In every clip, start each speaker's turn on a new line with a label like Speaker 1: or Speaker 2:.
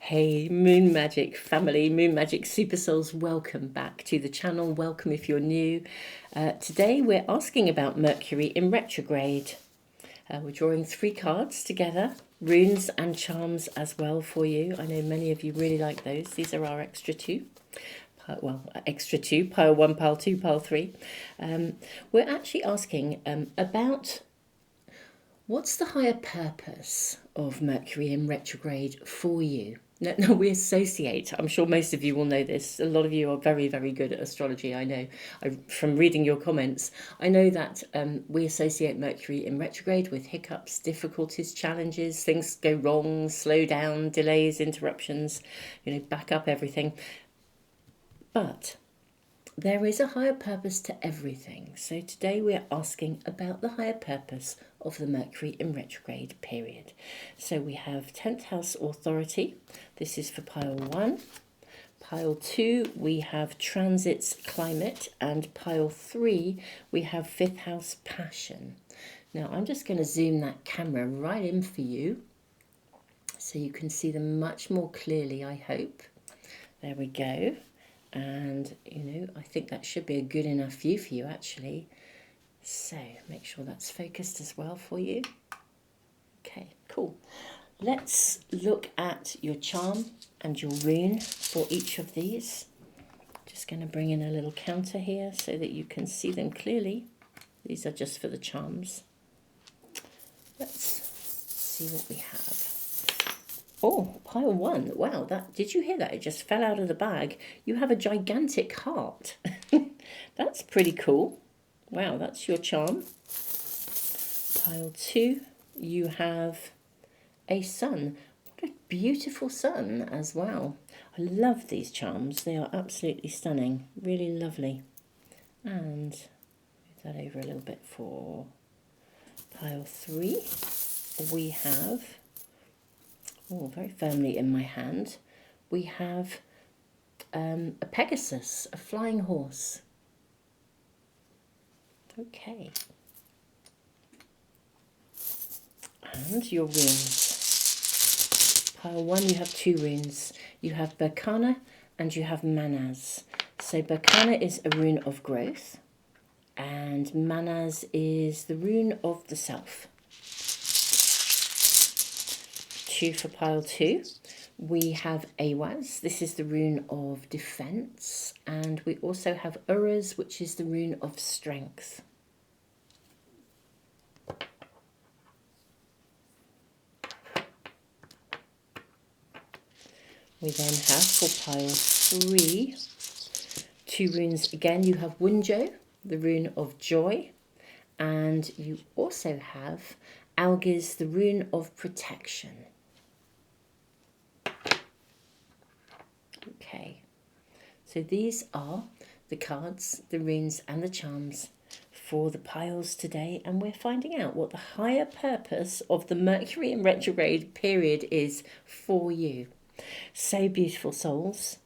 Speaker 1: Hey Moon Magic family, Moon Magic Super Souls, welcome back to the channel. Welcome if you're new. Today we're asking about Mercury in retrograde. We're drawing 3 cards together, runes and charms as well for you. I know many of you really like those. These are our extra 2. Extra 2, pile 1, pile 2, pile 3. We're actually asking about what's the higher purpose of Mercury in retrograde for you? No, we associate. I'm sure most of you will know this. A lot of you are very, very good at astrology. I know from reading your comments. I know that we associate Mercury in retrograde with hiccups, difficulties, challenges, things go wrong, slow down, delays, interruptions, back up everything. But there is a higher purpose to everything. So today we're asking about the higher purpose of the Mercury in retrograde period. So we have 10th house authority. This is for pile 1. Pile 2, we have transits climate. And pile 3, we have 5th house passion. Now I'm just going to zoom that camera right in for you so you can see them much more clearly, I hope. There we go. And, I think that should be a good enough view for you, actually. So, make sure that's focused as well for you. Okay, cool. Let's look at your charm and your rune for each of these. Just going to bring in a little counter here so that you can see them clearly. These are just for the charms. Let's see what we have. Oh, pile 1. Wow, did you hear that? It just fell out of the bag. You have a gigantic heart. That's pretty cool. Wow, that's your charm. Pile 2, you have a sun. What a beautiful sun as well. I love these charms. They are absolutely stunning. Really lovely. And move that over a little bit for pile 3. We have... oh, very firmly in my hand, we have a Pegasus, a flying horse. Okay. And your runes. Pile 1, you have 2 runes. You have Berkana and you have Manas. So Berkana is a rune of growth, and Manas is the rune of the self. 2 for pile 2. We have Awaz. This is the rune of defense, and we also have Uras, which is the rune of strength. We then have for pile 3 2 runes again. You have Wunjo, the rune of joy, and you also have Algiz, the rune of protection. Okay, so these are the cards, the runes and the charms for the piles today, and we're finding out what the higher purpose of the Mercury in retrograde period is for you. So beautiful, souls.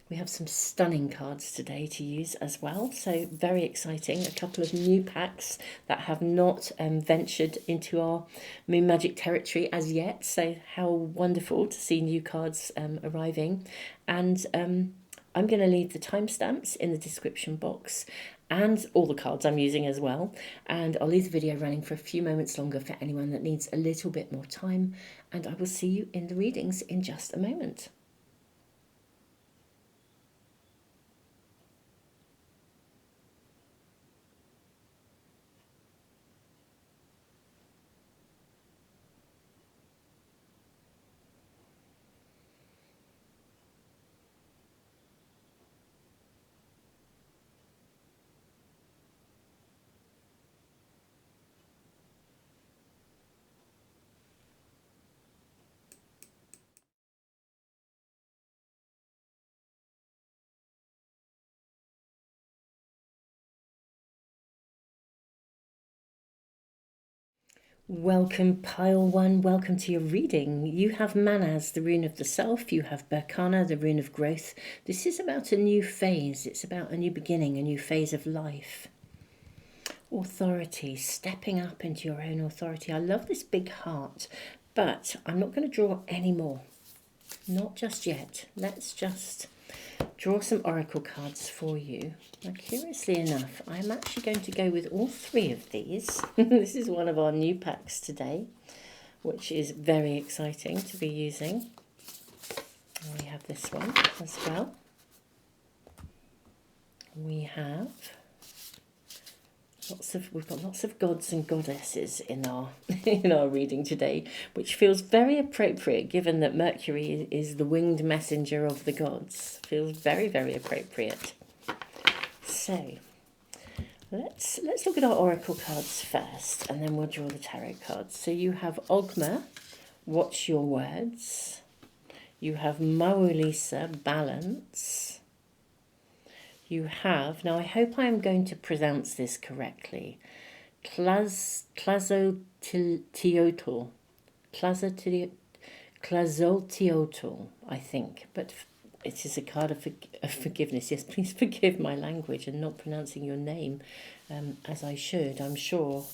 Speaker 1: We have some stunning cards today to use as well, so very exciting. A couple of new packs that have not ventured into our Moon Magic territory as yet, so how wonderful to see new cards arriving. And I'm going to leave the timestamps in the description box and all the cards I'm using as well, and I'll leave the video running for a few moments longer for anyone that needs a little bit more time, and I will see you in the readings in just a moment. Welcome pile 1, welcome to your reading. You have Manas, the rune of the self. You have Berkana, the rune of growth. This is about a new phase. It's about a new beginning, a new phase of life. Authority, stepping up into your own authority. I love this big heart, but I'm not going to draw any more. Not just yet. Let's just draw some oracle cards for you. Now, curiously enough, I'm actually going to go with all three of these. This is one of our new packs today, which is very exciting to be using. And we have this one as well. We have we've got lots of gods and goddesses in our in our reading today, which feels very appropriate given that Mercury is the winged messenger of the gods. Feels very, very appropriate. So let's look at our oracle cards first, and then we'll draw the tarot cards. So you have Ogma, watch your words. You have Maulisa, balance. You have, now I hope I am going to pronounce this correctly, Clazotiotl, I think, but it is a card of forgiveness. Yes, please forgive my language and not pronouncing your name as I should, I'm sure.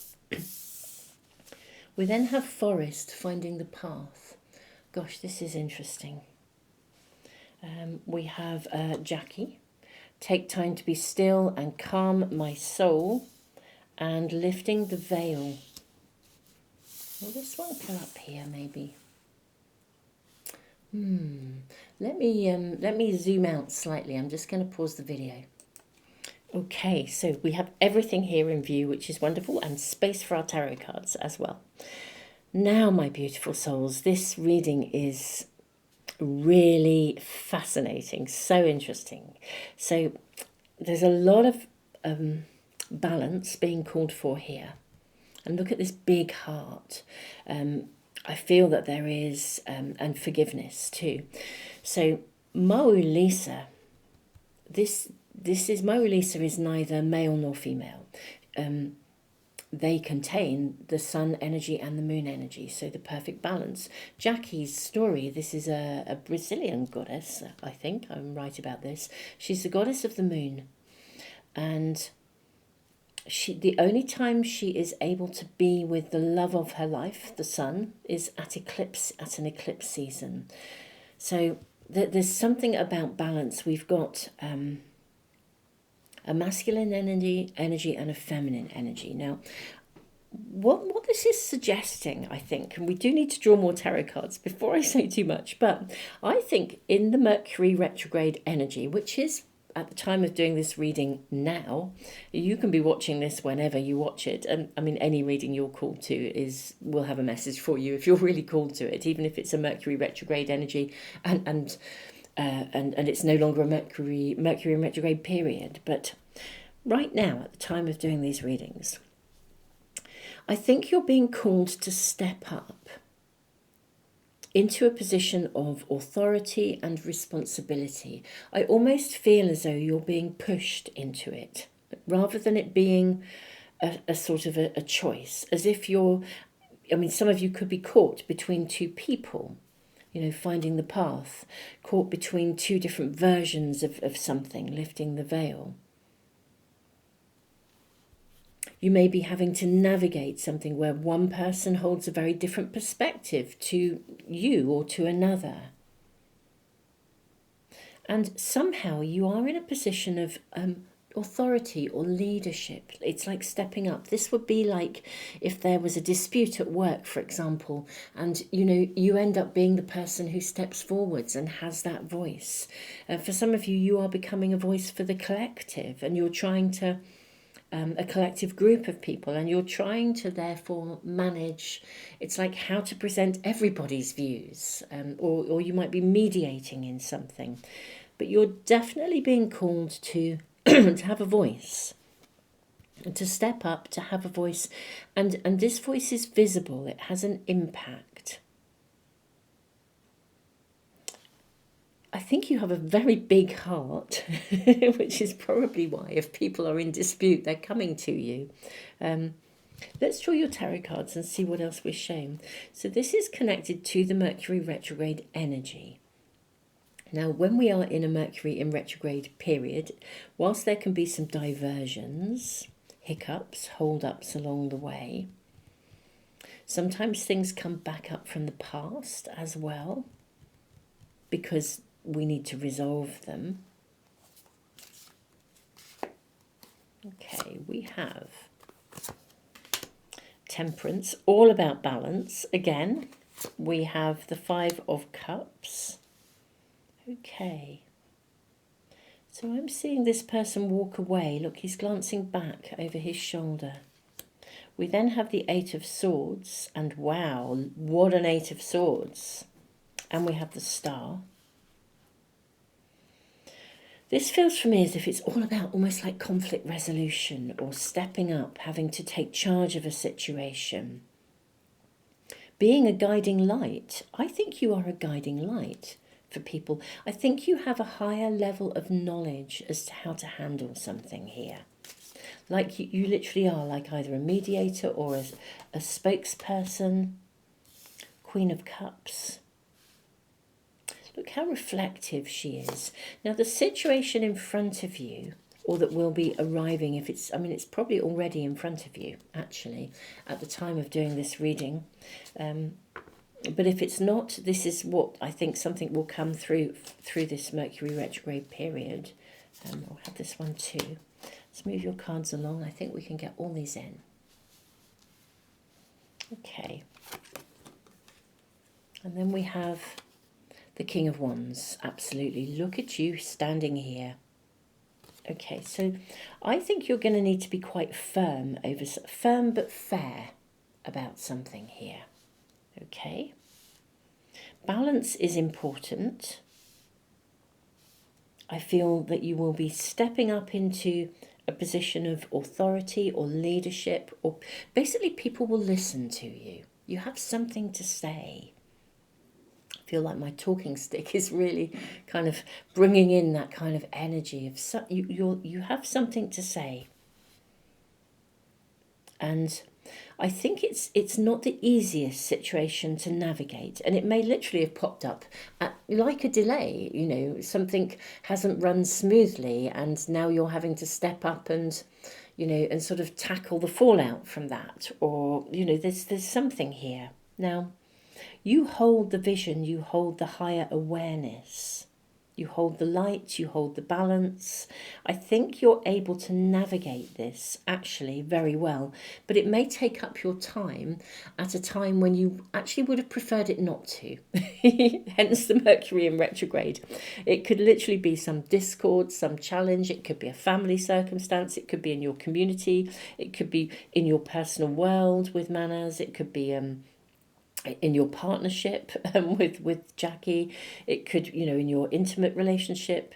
Speaker 1: We then have Forest, finding the path. Gosh, this is interesting. We have Jackie. Take time to be still and calm my soul, and lifting the veil. Will this one go up here maybe? Let me zoom out slightly. I'm just going to pause the video. Okay, so we have everything here in view, which is wonderful, and space for our tarot cards as well. Now, my beautiful souls, this reading is really fascinating, so interesting. So there's a lot of balance being called for here, and look at this big heart. I feel that there is and forgiveness too. So Maulisa, this is Maulisa is neither male nor female. They contain the sun energy and the moon energy, so the perfect balance. Jackie's story, this is a Brazilian goddess, I think I'm right about this. She's the goddess of the moon, and the only time she is able to be with the love of her life, the sun, is at an eclipse season. So there's something about balance. We've got a masculine energy and a feminine energy. Now, what this is suggesting, I think, and we do need to draw more tarot cards before I say too much, but I think in the Mercury retrograde energy, which is at the time of doing this reading now, you can be watching this whenever you watch it. And I mean, any reading you're called to will have a message for you if you're really called to it, even if it's a Mercury retrograde energy and it's no longer a Mercury in retrograde period. But right now, at the time of doing these readings, I think you're being called to step up into a position of authority and responsibility. I almost feel as though you're being pushed into it, rather than it being a sort of a choice, as if some of you could be caught between two people, finding the path, caught between two different versions of something, lifting the veil. You may be having to navigate something where one person holds a very different perspective to you or to another. And somehow you are in a position of authority or leadership. It's like stepping up. This would be like if there was a dispute at work, for example, and you end up being the person who steps forwards and has that voice. For some of you, you are becoming a voice for the collective, and you're trying to a collective group of people, and you're trying to therefore manage, it's like how to present everybody's views, or you might be mediating in something, but you're definitely being called to to have a voice, to step up, to have a voice, and this voice is visible, it has an impact. I think you have a very big heart, which is probably why if people are in dispute, they're coming to you. Let's draw your tarot cards and see what else we're shown. So this is connected to the Mercury retrograde energy. Now, when we are in a Mercury in retrograde period, whilst there can be some diversions, hiccups, hold-ups along the way, sometimes things come back up from the past as well. because we need to resolve them. Okay, we have Temperance, all about balance. Again, we have the Five of Cups. Okay. So I'm seeing this person walk away. Look, he's glancing back over his shoulder. We then have the Eight of Swords, and wow, what an Eight of Swords. And we have the Star. This feels for me as if it's all about almost like conflict resolution or stepping up, having to take charge of a situation. Being a guiding light. I think you are a guiding light for people. I think you have a higher level of knowledge as to how to handle something here. Like you literally are like either a mediator or a spokesperson. Queen of Cups. Look how reflective she is. Now the situation in front of you, or that will be arriving, if it's, I mean, it's probably already in front of you, actually, at the time of doing this reading. But if it's not, this is what I think something will come through this Mercury retrograde period. I'll have this one too. Let's move your cards along. I think we can get all these in. Okay. And then we have the King of Wands. Absolutely. Look at you standing here. Okay, so I think you're going to need to be quite firm but fair about something here. Okay. Balance is important. I feel that you will be stepping up into a position of authority or leadership, or basically people will listen to you. You have something to say. I feel like my talking stick is really kind of bringing in that kind of energy of you have something to say. And I think it's not the easiest situation to navigate, and it may literally have popped up like a delay. You know, something hasn't run smoothly, and now you're having to step up and, you know, and sort of tackle the fallout from that, or, you know, there's something here. Now, you hold the vision, you hold the higher awareness. You hold the light, you hold the balance. I think you're able to navigate this actually very well, but it may take up your time at a time when you actually would have preferred it not to. Hence the Mercury in retrograde. It could literally be some discord, some challenge. It could be a family circumstance. It could be in your community. It could be in your personal world with manners. It could be in your partnership with Jackie. It could, you know, in your intimate relationship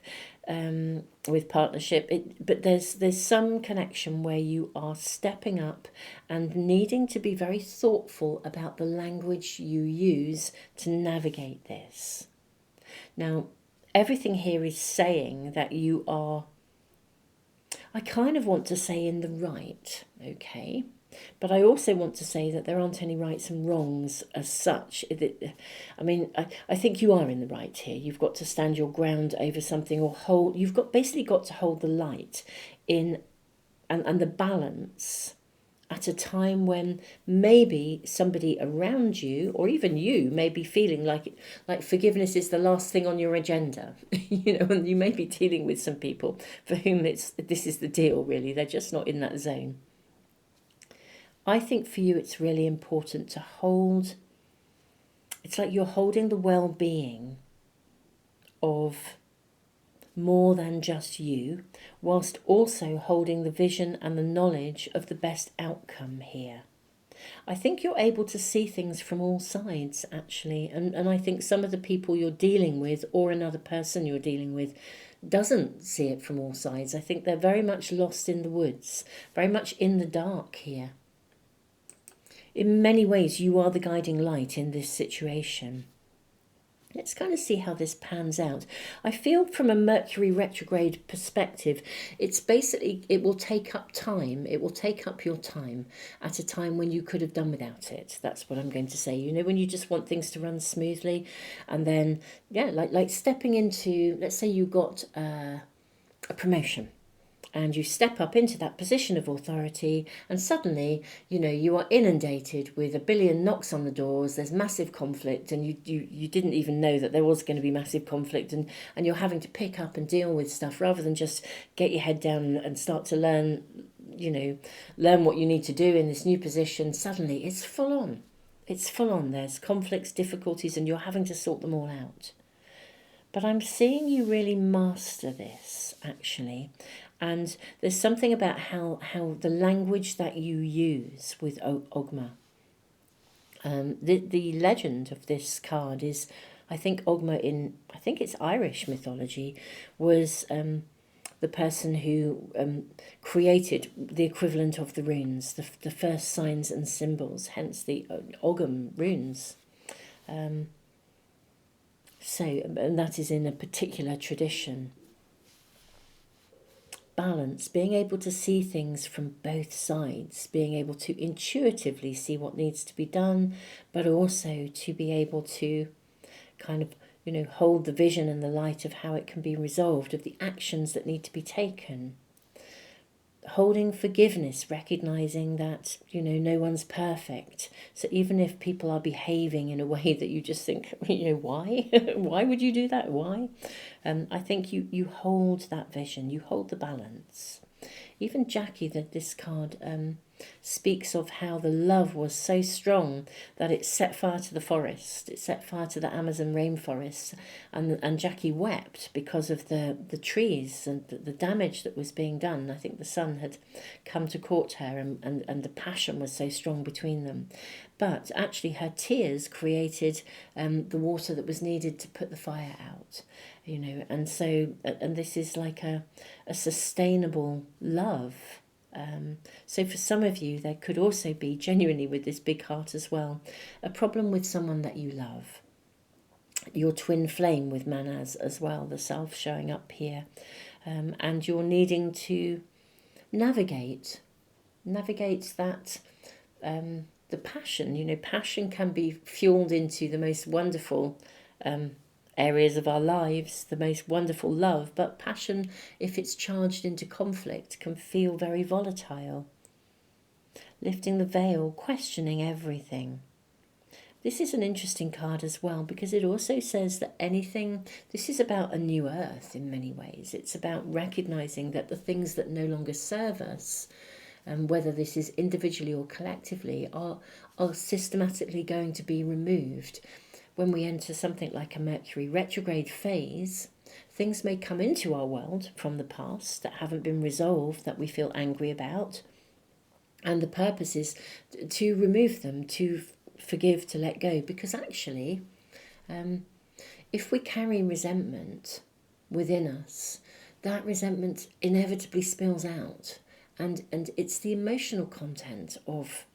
Speaker 1: with partnership. But there's some connection where you are stepping up and needing to be very thoughtful about the language you use to navigate this. Now, everything here is saying that you are, I kind of want to say, in the right, okay? But I also want to say that there aren't any rights and wrongs as such. I mean, I think you are in the right here. You've got to stand your ground over something, or hold. You've basically got to hold the light in and the balance at a time when maybe somebody around you, or even you, may be feeling like forgiveness is the last thing on your agenda. You know, and you may be dealing with some people for whom this is the deal. Really, they're just not in that zone. I think for you it's really important to hold, it's like you're holding the well-being of more than just you, whilst also holding the vision and the knowledge of the best outcome here. I think you're able to see things from all sides, actually, and I think some of the people you're dealing with, or another person you're dealing with, doesn't see it from all sides. I think they're very much lost in the woods, very much in the dark here. In many ways, you are the guiding light in this situation. Let's kind of see how this pans out. I feel from a Mercury retrograde perspective, it's basically, it will take up time. It will take up your time at a time when you could have done without it. That's what I'm going to say. You know, when you just want things to run smoothly, and then, yeah, like stepping into, let's say you got a promotion, and you step up into that position of authority, and suddenly, you are inundated with a billion knocks on the doors. There's massive conflict, and you didn't even know that there was going to be massive conflict, and you're having to pick up and deal with stuff rather than just get your head down and start to learn what you need to do in this new position. Suddenly it's full on. There's conflicts, difficulties, and you're having to sort them all out. But I'm seeing you really master this, actually. And there's something about how the language that you use with Ogma. The legend of this card is, I think Ogma I think it's Irish mythology, was the person who created the equivalent of the runes, the first signs and symbols, hence the Ogham runes. And that is in a particular tradition. Balance, being able to see things from both sides, being able to intuitively see what needs to be done, but also to be able to kind of, hold the vision and the light of how it can be resolved, of the actions that need to be taken. Holding forgiveness, recognizing that, no one's perfect. So even if people are behaving in a way that you just think, why? Why would you do that? Why? I think you hold that vision, you hold the balance. Even Jackie, this card speaks of how the love was so strong that it set fire to the forest, it set fire to the Amazon rainforest, and Jackie wept because of the trees and the damage that was being done. I think the sun had come to court her, and the passion was so strong between them. But actually her tears created the water that was needed to put the fire out. And this is like a sustainable love. So for some of you, there could also be, genuinely with this big heart as well, a problem with someone that you love. Your twin flame with Manaz as well, the self showing up here. And you're needing to navigate that, the passion. Passion can be fueled into the most wonderful areas of our lives, the most wonderful love, but passion, if it's charged into conflict, can feel very volatile. Lifting the veil, questioning everything. This is an interesting card as well, because it also says that this is about a new earth in many ways. It's about recognizing that the things that no longer serve us, and whether this is individually or collectively, are systematically going to be removed. When we enter something like a Mercury retrograde phase, things may come into our world from the past that haven't been resolved, that we feel angry about. And the purpose is to remove them, to forgive, to let go. Because actually, if we carry resentment within us, that resentment inevitably spills out. And it's the emotional content of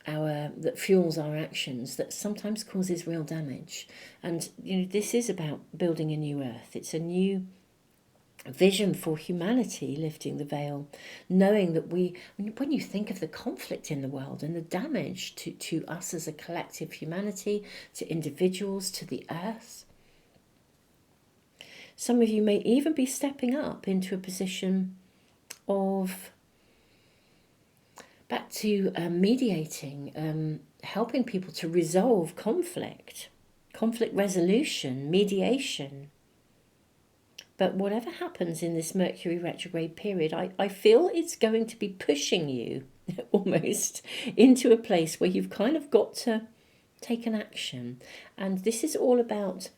Speaker 1: that fuels our actions that sometimes causes real damage. And this is about building a new earth. It's a new vision for humanity, lifting the veil, knowing that when you think of the conflict in the world and the damage to us as a collective humanity, to individuals, to the earth, some of you may even be stepping up into a position of back to mediating, helping people to resolve conflict resolution, mediation. But whatever happens in this Mercury retrograde period, I feel it's going to be pushing you almost into a place where you've kind of got to take an action. And this is all about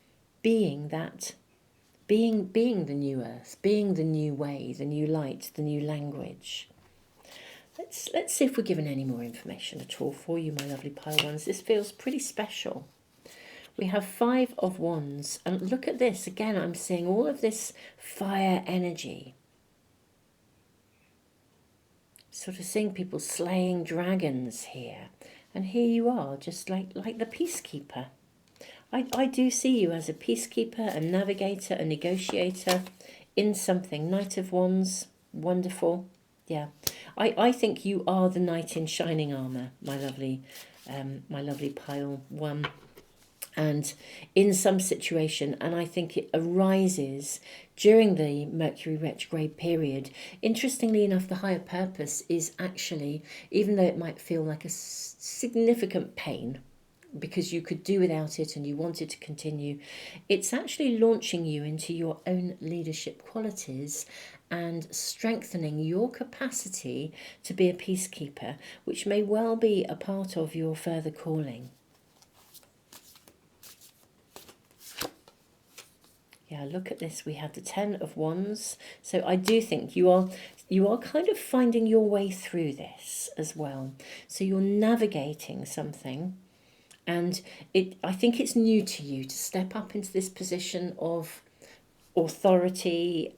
Speaker 1: being the new earth, being the new way, the new light, the new language. Let's see if we're given any more information at all for you, my lovely pile ones. This feels pretty special. We have 5 of Wands, and look at this again. I'm seeing all of this fire energy. Sort of seeing people slaying dragons here, and here you are, just like the peacekeeper. I do see you as a peacekeeper, a navigator, a negotiator in something. Knight of Wands, wonderful. Yeah, I think you are the knight in shining armour, my lovely pile one. and in some situation, and I think it arises during the Mercury retrograde period. Interestingly enough, the higher purpose is actually, even though it might feel like a significant pain because you could do without it and you wanted to continue, it's actually launching you into your own leadership qualities and strengthening your capacity to be a peacekeeper, which may well be a part of your further calling. Yeah, look at this. We have the 10 of Wands. So I do think you are kind of finding your way through this as well. So you're navigating something, and I think it's new to you to step up into this position of authority,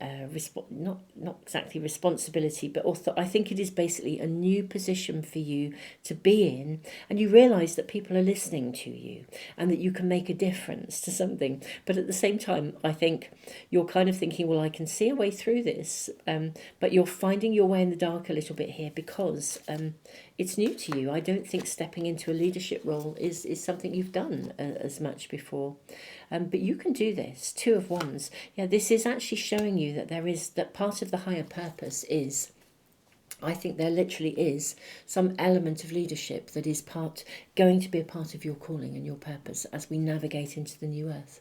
Speaker 1: not exactly responsibility, but I think it is basically a new position for you to be in, and you realise that people are listening to you and that you can make a difference to something. But at the same time, I think you're kind of thinking, well, I can see a way through this, but you're finding your way in the dark a little bit here because it's new to you. I don't think stepping into a leadership role is something you've done as much before. But you can do this. 2 of Wands. Yeah, this is actually showing you that that part of the higher purpose is, I think there literally is some element of leadership that is going to be a part of your calling and your purpose as we navigate into the new earth.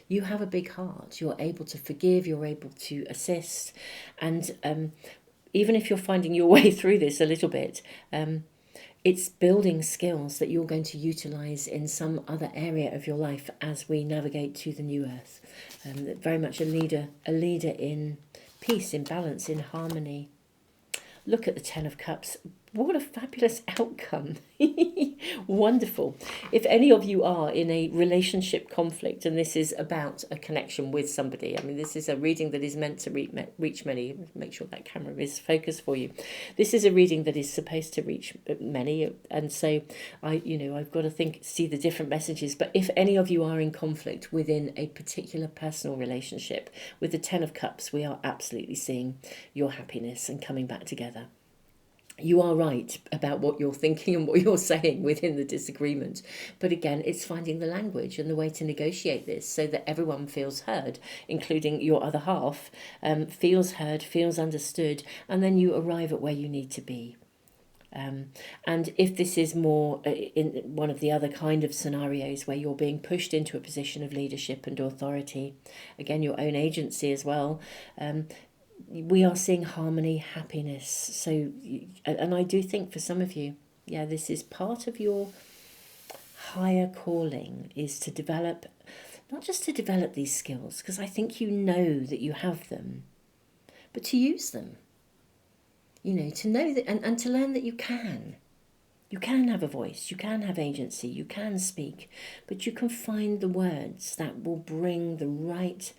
Speaker 1: You have a big heart. You're able to forgive. You're able to assist. And even if you're finding your way through this a little bit, it's building skills that you're going to utilize in some other area of your life as we navigate to the new earth. Very much a leader in peace, in balance, in harmony. Look at the 10 of Cups. What a fabulous outcome. Wonderful. If any of you are in a relationship conflict and this is about a connection with somebody, I mean, this is a reading that is meant to reach many. Make sure that camera is focused for you. This is a reading that is supposed to reach many, and so I've got to see the different messages. But if any of you are in conflict within a particular personal relationship, with the 10 of Cups, we are absolutely seeing your happiness and coming back together. You are right about what you're thinking and what you're saying within the disagreement. But again, it's finding the language and the way to negotiate this so that everyone feels heard, including your other half, feels heard, feels understood, and then you arrive at where you need to be. And if this is more in one of the other kind of scenarios where you're being pushed into a position of leadership and authority, again, your own agency as well, we are seeing harmony, happiness. So, and I do think for some of you, yeah, this is part of your higher calling, is to develop, not just to develop these skills, because I think you know that you have them, but to use them. To know that, and to learn that you can. You can have a voice, you can have agency, you can speak, but you can find the words that will bring the right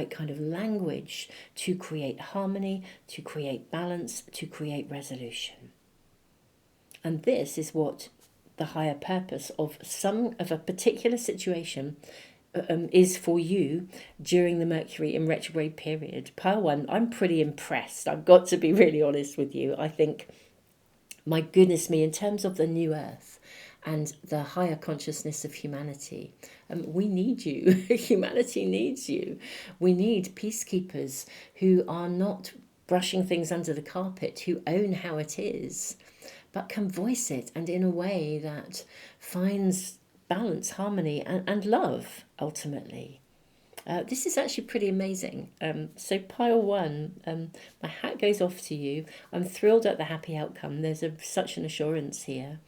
Speaker 1: kind of language to create harmony, to create balance, to create resolution. And this is what the higher purpose of a particular situation is for you during the Mercury in retrograde period. Pile 1, I'm pretty impressed. I've got to be really honest with you. I think, my goodness me, in terms of the new earth and the higher consciousness of humanity, we need you. Humanity needs you. We need peacekeepers who are not brushing things under the carpet, who own how it is, but can voice it, and in a way that finds balance, harmony, and love, ultimately. This is actually pretty amazing. So pile 1, my hat goes off to you. I'm thrilled at the happy outcome. There's such an assurance here.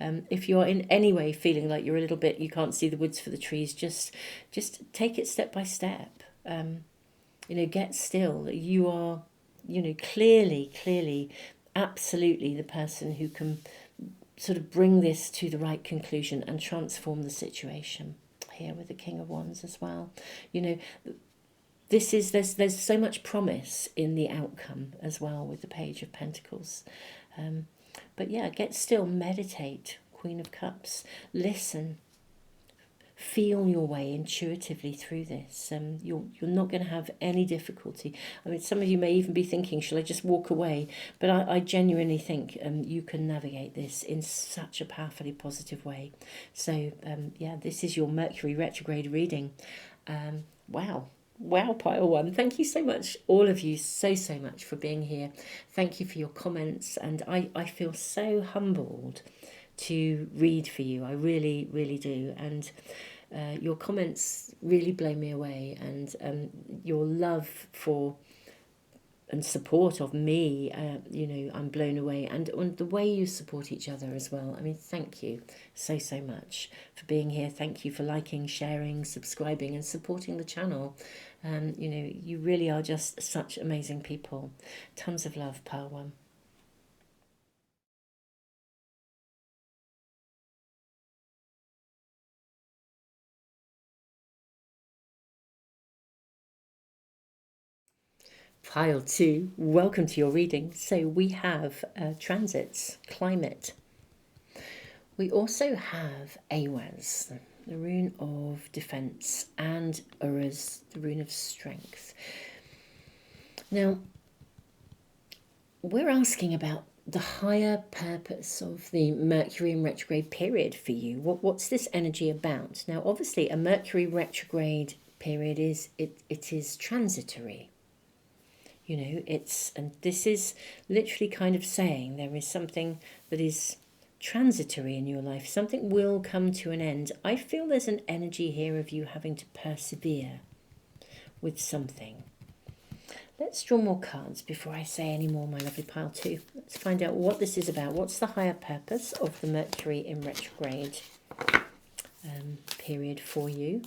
Speaker 1: If you're in any way feeling like you're a little bit, you can't see the woods for the trees, just take it step by step. Get still. You are, clearly, absolutely the person who can sort of bring this to the right conclusion and transform the situation. Here with the King of Wands as well. There's so much promise in the outcome as well with the Page of Pentacles. But yeah, get still, meditate, Queen of Cups, listen, feel your way intuitively through this. You're not going to have any difficulty. I mean, some of you may even be thinking, shall I just walk away? But I genuinely think you can navigate this in such a powerfully positive way. So, yeah, this is your Mercury retrograde reading. Wow. Wow, pile one. Thank you so much, all of you, so much for being here. Thank you for your comments. And I feel so humbled to read for you. I really, really do. And your comments really blow me away. And your love for and support of me, you know, I'm blown away. And on the way you support each other as well. I mean, thank you so much for being here. Thank you for liking, sharing, subscribing and supporting the channel. You know, you really are just such amazing people. Tons of love, pile one. Pile two, welcome to your reading. So we have transits, climate. We also have Awaz, the rune of defense, and Uras, the rune of strength. Now, we're asking about the higher purpose of the Mercury in retrograde period for you. What's this energy about? Now, obviously, a Mercury retrograde period is transitory. You know, and this is literally kind of saying there is something that is transitory in your life. Something will come to an end. I feel there's an energy here of you having to persevere with something. Let's draw more cards before I say any more, my lovely pile two. Let's find out what this is about. What's the higher purpose of the Mercury in retrograde period for you?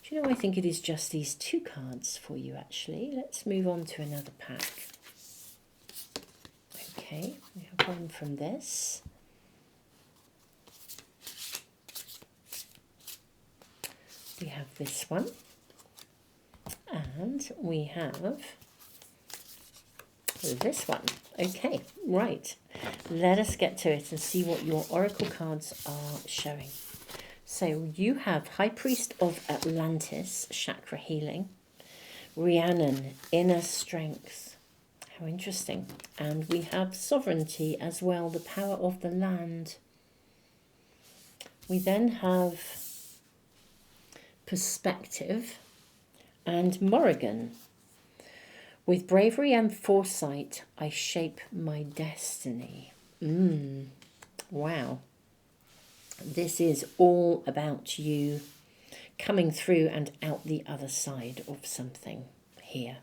Speaker 1: Do you know, I think it is just these two cards for you, actually. Let's move on to another pack. Okay, we have one from this. We have this one. And we have this one. Okay, right. Let us get to it and see what your oracle cards are showing. So you have High Priest of Atlantis, chakra healing. Rhiannon, inner strength. How interesting. And we have sovereignty as well, the power of the land. We then have perspective and Morrigan. With bravery and foresight, I shape my destiny. Wow. This is all about you coming through and out the other side of something here.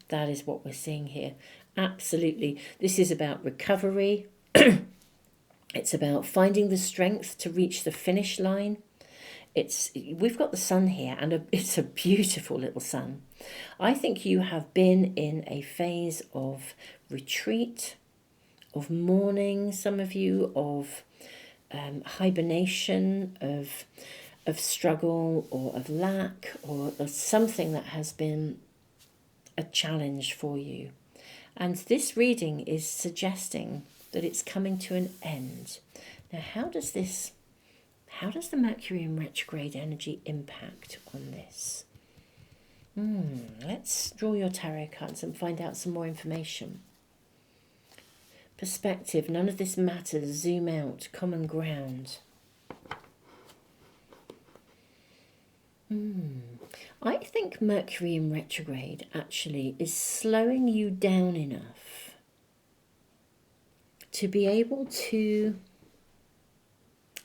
Speaker 1: That is what we're seeing here. Absolutely. This is about recovery. It's about finding the strength to reach the finish line. We've got the sun here, and it's a beautiful little sun. I think you have been in a phase of retreat, of mourning, some of you, of hibernation, of struggle or of lack or of something that has been a challenge for you. And this reading is suggesting that it's coming to an end. Now, how does the Mercury in retrograde energy impact on this? Let's draw your tarot cards and find out some more information. Perspective, none of this matters, zoom out, common ground. I think Mercury in retrograde actually is slowing you down enough to be able to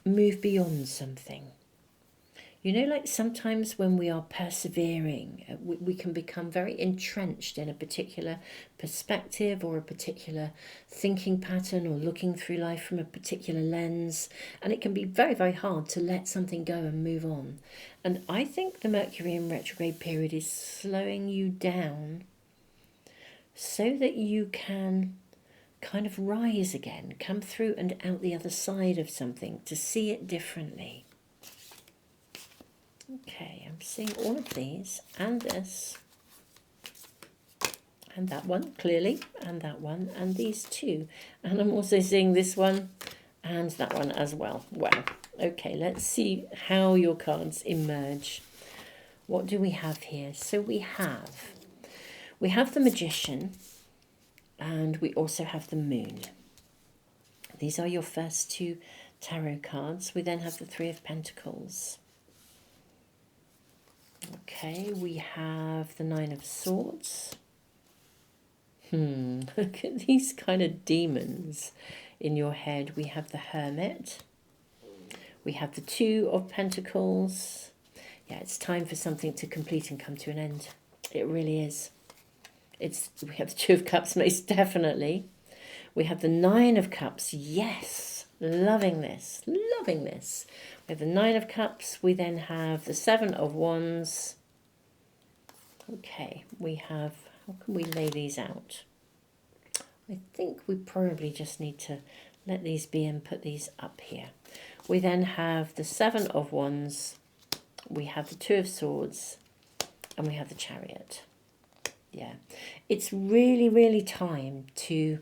Speaker 1: move beyond something. You know, like sometimes when we are persevering, we can become very entrenched in a particular perspective or a particular thinking pattern or looking through life from a particular lens. And it can be very, very hard to let something go and move on. And I think the Mercury in retrograde period is slowing you down so that you can kind of rise again, come through and out the other side of something, to see it differently. Okay, I'm seeing all of these, and this, and that one, clearly, and that one, and these two. And I'm also seeing this one, and that one as well. Wow, Okay, let's see how your cards emerge. What do we have here? So we have the Magician, and we also have the Moon. These are your first two tarot cards. We then have the Three of Pentacles. Okay, we have the Nine of Swords. Look at these kind of demons in your head. We have the Hermit. We have the Two of Pentacles. Yeah, it's time for something to complete and come to an end. It really is. We have the Two of Cups, most definitely. We have the Nine of Cups. Yes, loving this, loving this. We have the Nine of Cups. We then have the Seven of Wands. Okay, we have, how can we lay these out? I think we probably just need to let these be and put these up here. We then have the Seven of Wands. We have the Two of Swords. And we have the Chariot. Yeah, it's really, really time to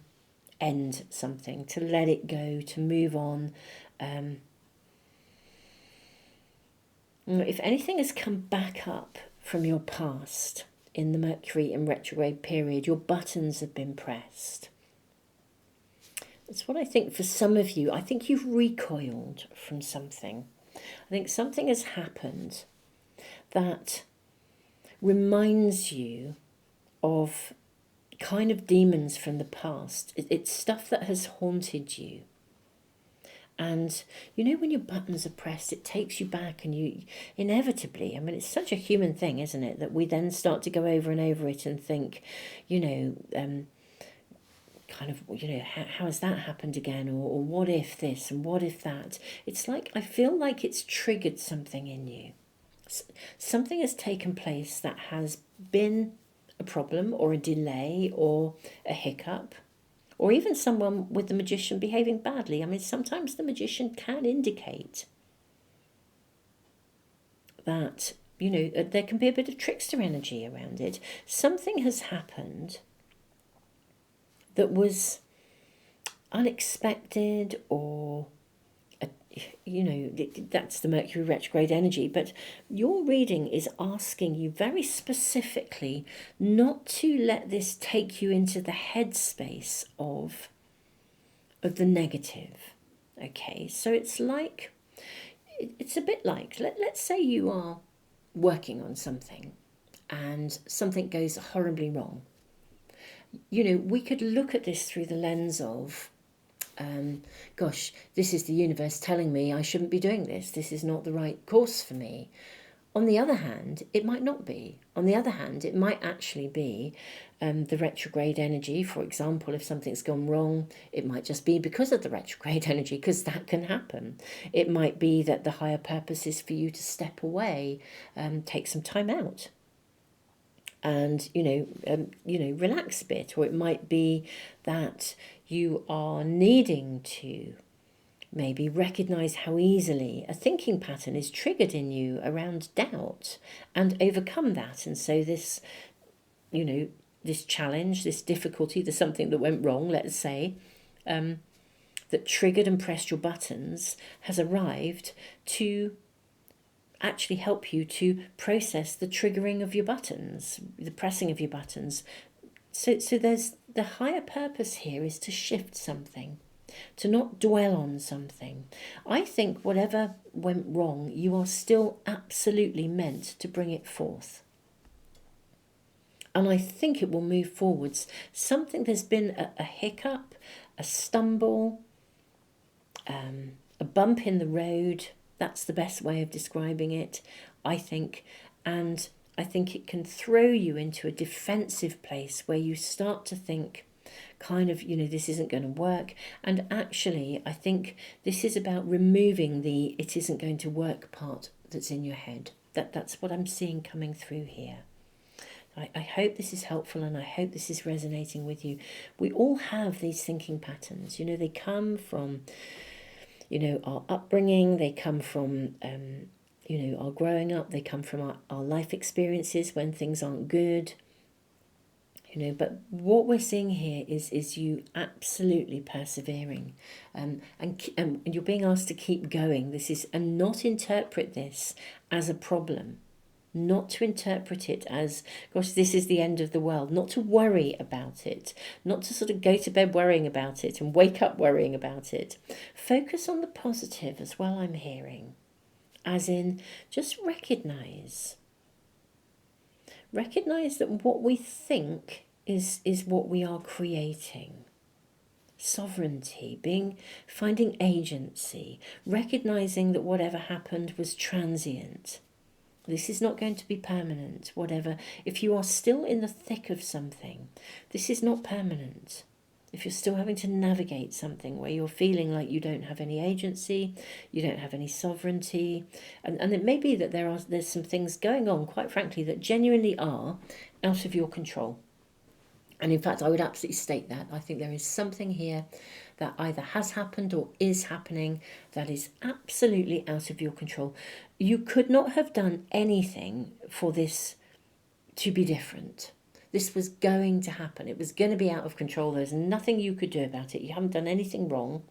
Speaker 1: end something, to let it go, to move on. If anything has come back up from your past in the Mercury in retrograde period, your buttons have been pressed. That's what I think for some of you. I think you've recoiled from something. I think something has happened that reminds you of kind of demons from the past. It's stuff that has haunted you. And you know, when your buttons are pressed, it takes you back, and you inevitably, I mean, it's such a human thing, isn't it, that we then start to go over and over it and think, you know, kind of, you know, how has that happened again? Or what if this and what if that? It's like, I feel like it's triggered something in you. Something has taken place that has been a problem or a delay or a hiccup, or even someone with the Magician behaving badly. I mean, sometimes the Magician can indicate that, you know, there can be a bit of trickster energy around it. Something has happened that was unexpected, or you know, that's the Mercury retrograde energy. But your reading is asking you very specifically not to let this take you into the headspace of the negative. Okay, so it's like, it's a bit like, let's say you are working on something and something goes horribly wrong. You know, we could look at this through the lens of, gosh, this is the universe telling me I shouldn't be doing this. This is not the right course for me. On the other hand, it might not be. On the other hand, it might actually be the retrograde energy. For example, if something's gone wrong, it might just be because of the retrograde energy, because that can happen. It might be that the higher purpose is for you to step away, take some time out, and relax a bit. Or it might be that you are needing to maybe recognize how easily a thinking pattern is triggered in you around doubt, and overcome that. And so this, you know, this challenge, this difficulty, there's something that went wrong, let's say, that triggered and pressed your buttons, has arrived to actually help you to process the triggering of your buttons, the pressing of your buttons. So there's the higher purpose here is to shift something, to not dwell on something. I think whatever went wrong, you are still absolutely meant to bring it forth. And I think it will move forwards. There's been a hiccup, a stumble, a bump in the road. That's the best way of describing it, I think. And I think it can throw you into a defensive place where you start to think, kind of, you know, this isn't going to work. And actually, I think this is about removing the it isn't going to work part that's in your head. That's what I'm seeing coming through here. I hope this is helpful, and I hope this is resonating with you. We all have these thinking patterns. You know, they come from, you know, our upbringing. They come from, you know, our growing up. They come from our life experiences when things aren't good. But what we're seeing here is you absolutely persevering, and you're being asked to keep going. And not interpret this as a problem, not to interpret it as, gosh, this is the end of the world, not to worry about it, not to sort of go to bed worrying about it and wake up worrying about it. Focus on the positive as well, I'm hearing, as in just recognize that what we think is what we are creating. Sovereignty, finding agency, recognizing that whatever happened was transient. This is not going to be permanent. Whatever, if you are still in the thick of something, this is not permanent. If you're still having to navigate something where you're feeling like you don't have any agency, you don't have any sovereignty, and it may be that there's some things going on, quite frankly, that genuinely are out of your control. And in fact, I would absolutely state that. I think there is something here that either has happened or is happening that is absolutely out of your control. You could not have done anything for this to be different. This was going to happen. It was going to be out of control. There's nothing you could do about it. You haven't done anything wrong.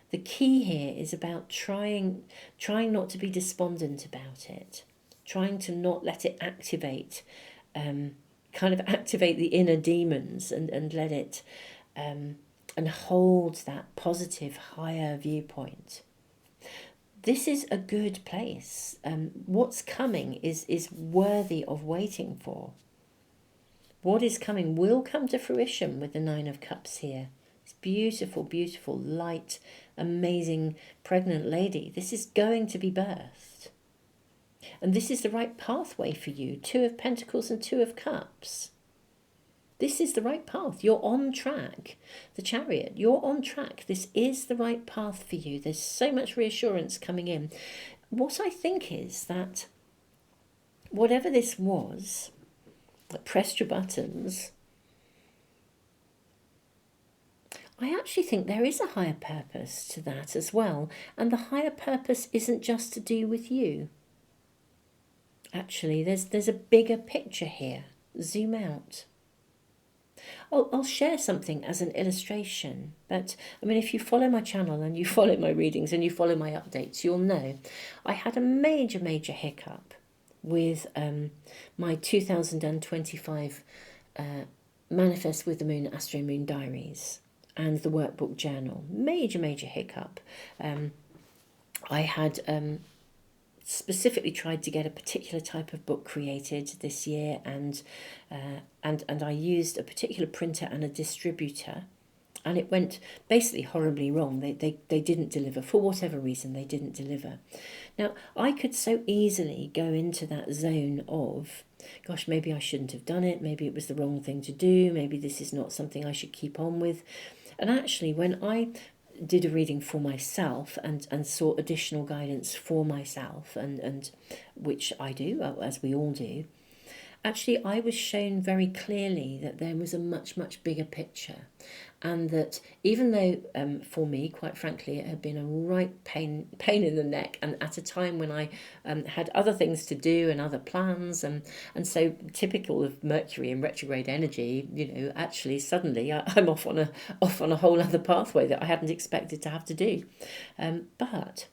Speaker 1: The key here is about trying not to be despondent about it, trying to not let it activate, kind of activate the inner demons and let it, and hold that positive, higher viewpoint. This is a good place. What's coming is worthy of waiting for. What is coming will come to fruition with the Nine of Cups here. It's beautiful, beautiful, light, amazing, pregnant lady. This is going to be birthed. And this is the right pathway for you. Two of Pentacles and Two of Cups. This is the right path. You're on track. The Chariot, you're on track. This is the right path for you. There's so much reassurance coming in. What I think is that whatever this was that pressed your buttons, I actually think there is a higher purpose to that as well. And the higher purpose isn't just to do with you. Actually, there's a bigger picture here. Zoom out. I'll share something as an illustration, but I mean, if you follow my channel and you follow my readings and you follow my updates, you'll know I had a major hiccup with my 2025 Manifest with the Moon Astro-Moon Diaries and the Workbook Journal. Major hiccup. I had specifically tried to get a particular type of book created this year, and I used a particular printer and a distributor, and it went basically horribly wrong. They didn't deliver. For whatever reason, they didn't deliver. Now, I could so easily go into that zone of, gosh, maybe I shouldn't have done it. Maybe it was the wrong thing to do. Maybe this is not something I should keep on with. And actually, when I did a reading for myself and sought additional guidance for myself, and which I do, as we all do, actually I was shown very clearly that there was a much bigger picture, and that even though for me, quite frankly, it had been a right pain in the neck, and at a time when I had other things to do and other plans, and so typical of Mercury in retrograde energy, actually suddenly I'm off on a whole other pathway that I hadn't expected to have to do, but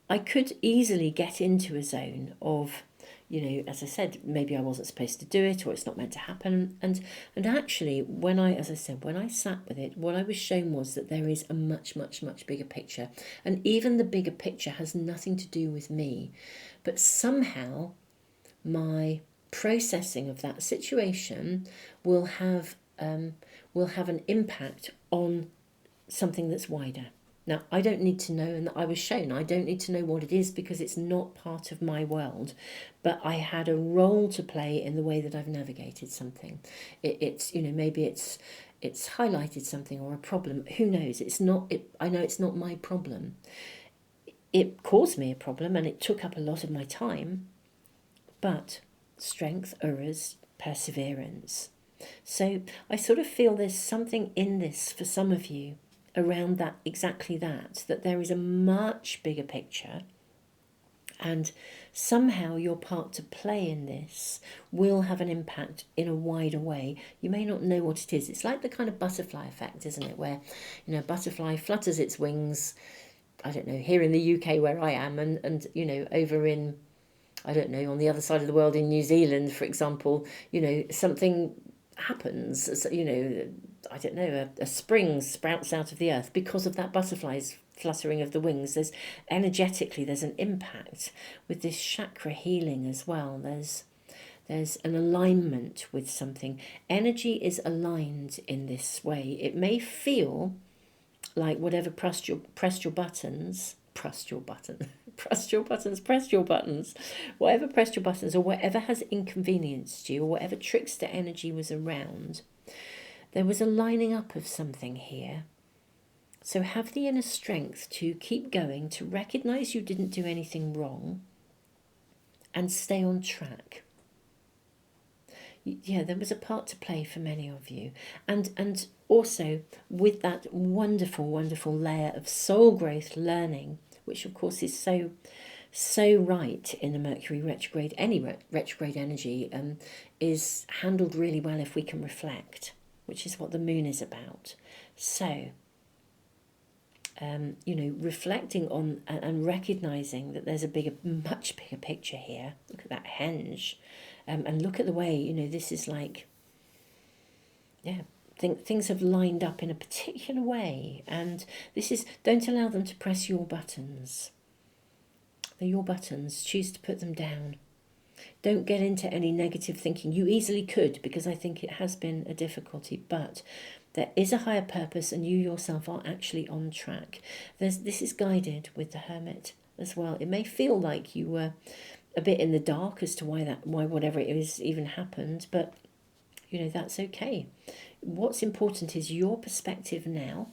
Speaker 1: I could easily get into a zone of, as I said, maybe I wasn't supposed to do it, or it's not meant to happen. And actually, when I sat with it, what I was shown was that there is a much bigger picture. And even the bigger picture has nothing to do with me. But somehow, my processing of that situation will have an impact on something that's wider. Now, I don't need to know, and I was shown, I don't need to know what it is because it's not part of my world, but I had a role to play in the way that I've navigated something. Maybe it's highlighted something or a problem. Who knows? I know it's not my problem. It caused me a problem and it took up a lot of my time, but strength, urus, perseverance. So I sort of feel there's something in this for some of you around that, exactly that there is a much bigger picture, And somehow your part to play in this will have an impact in a wider way. You may not know what it is. It's like the kind of butterfly effect, isn't it? Where, you know, a butterfly flutters its wings, I don't know, here in the UK where I am, and you know, over in, I don't know, on the other side of the world in New Zealand, for example, you know, something happens, you know, I don't know, a spring sprouts out of the earth because of that butterfly's fluttering of the wings. There's energetically, there's an impact with this chakra healing as well. There's an alignment with something. Energy is aligned in this way. It may feel like whatever pressed your buttons, pressed your buttons, whatever pressed your buttons, or whatever has inconvenienced you, or whatever trickster energy was around, there was a lining up of something here. So have the inner strength to keep going, to recognize you didn't do anything wrong, and stay on track. Yeah, there was a part to play for many of you. And also with that wonderful, wonderful layer of soul growth learning, which of course is so right in a Mercury retrograde. Any retrograde energy is handled really well if we can reflect, which is what the moon is about. So, you know, reflecting on and recognizing that there's a much bigger picture here. Look at that henge. And look at the way, you know, this is like, yeah, things have lined up in a particular way. And this is, don't allow them to press your buttons. They're your buttons. Choose to put them down. Don't get into any negative thinking. You easily could, because I think it has been a difficulty. But there is a higher purpose, and you yourself are actually on track. This is guided with the Hermit as well. It may feel like you were a bit in the dark as to why whatever it is even happened, but you know, that's okay. What's important is your perspective now,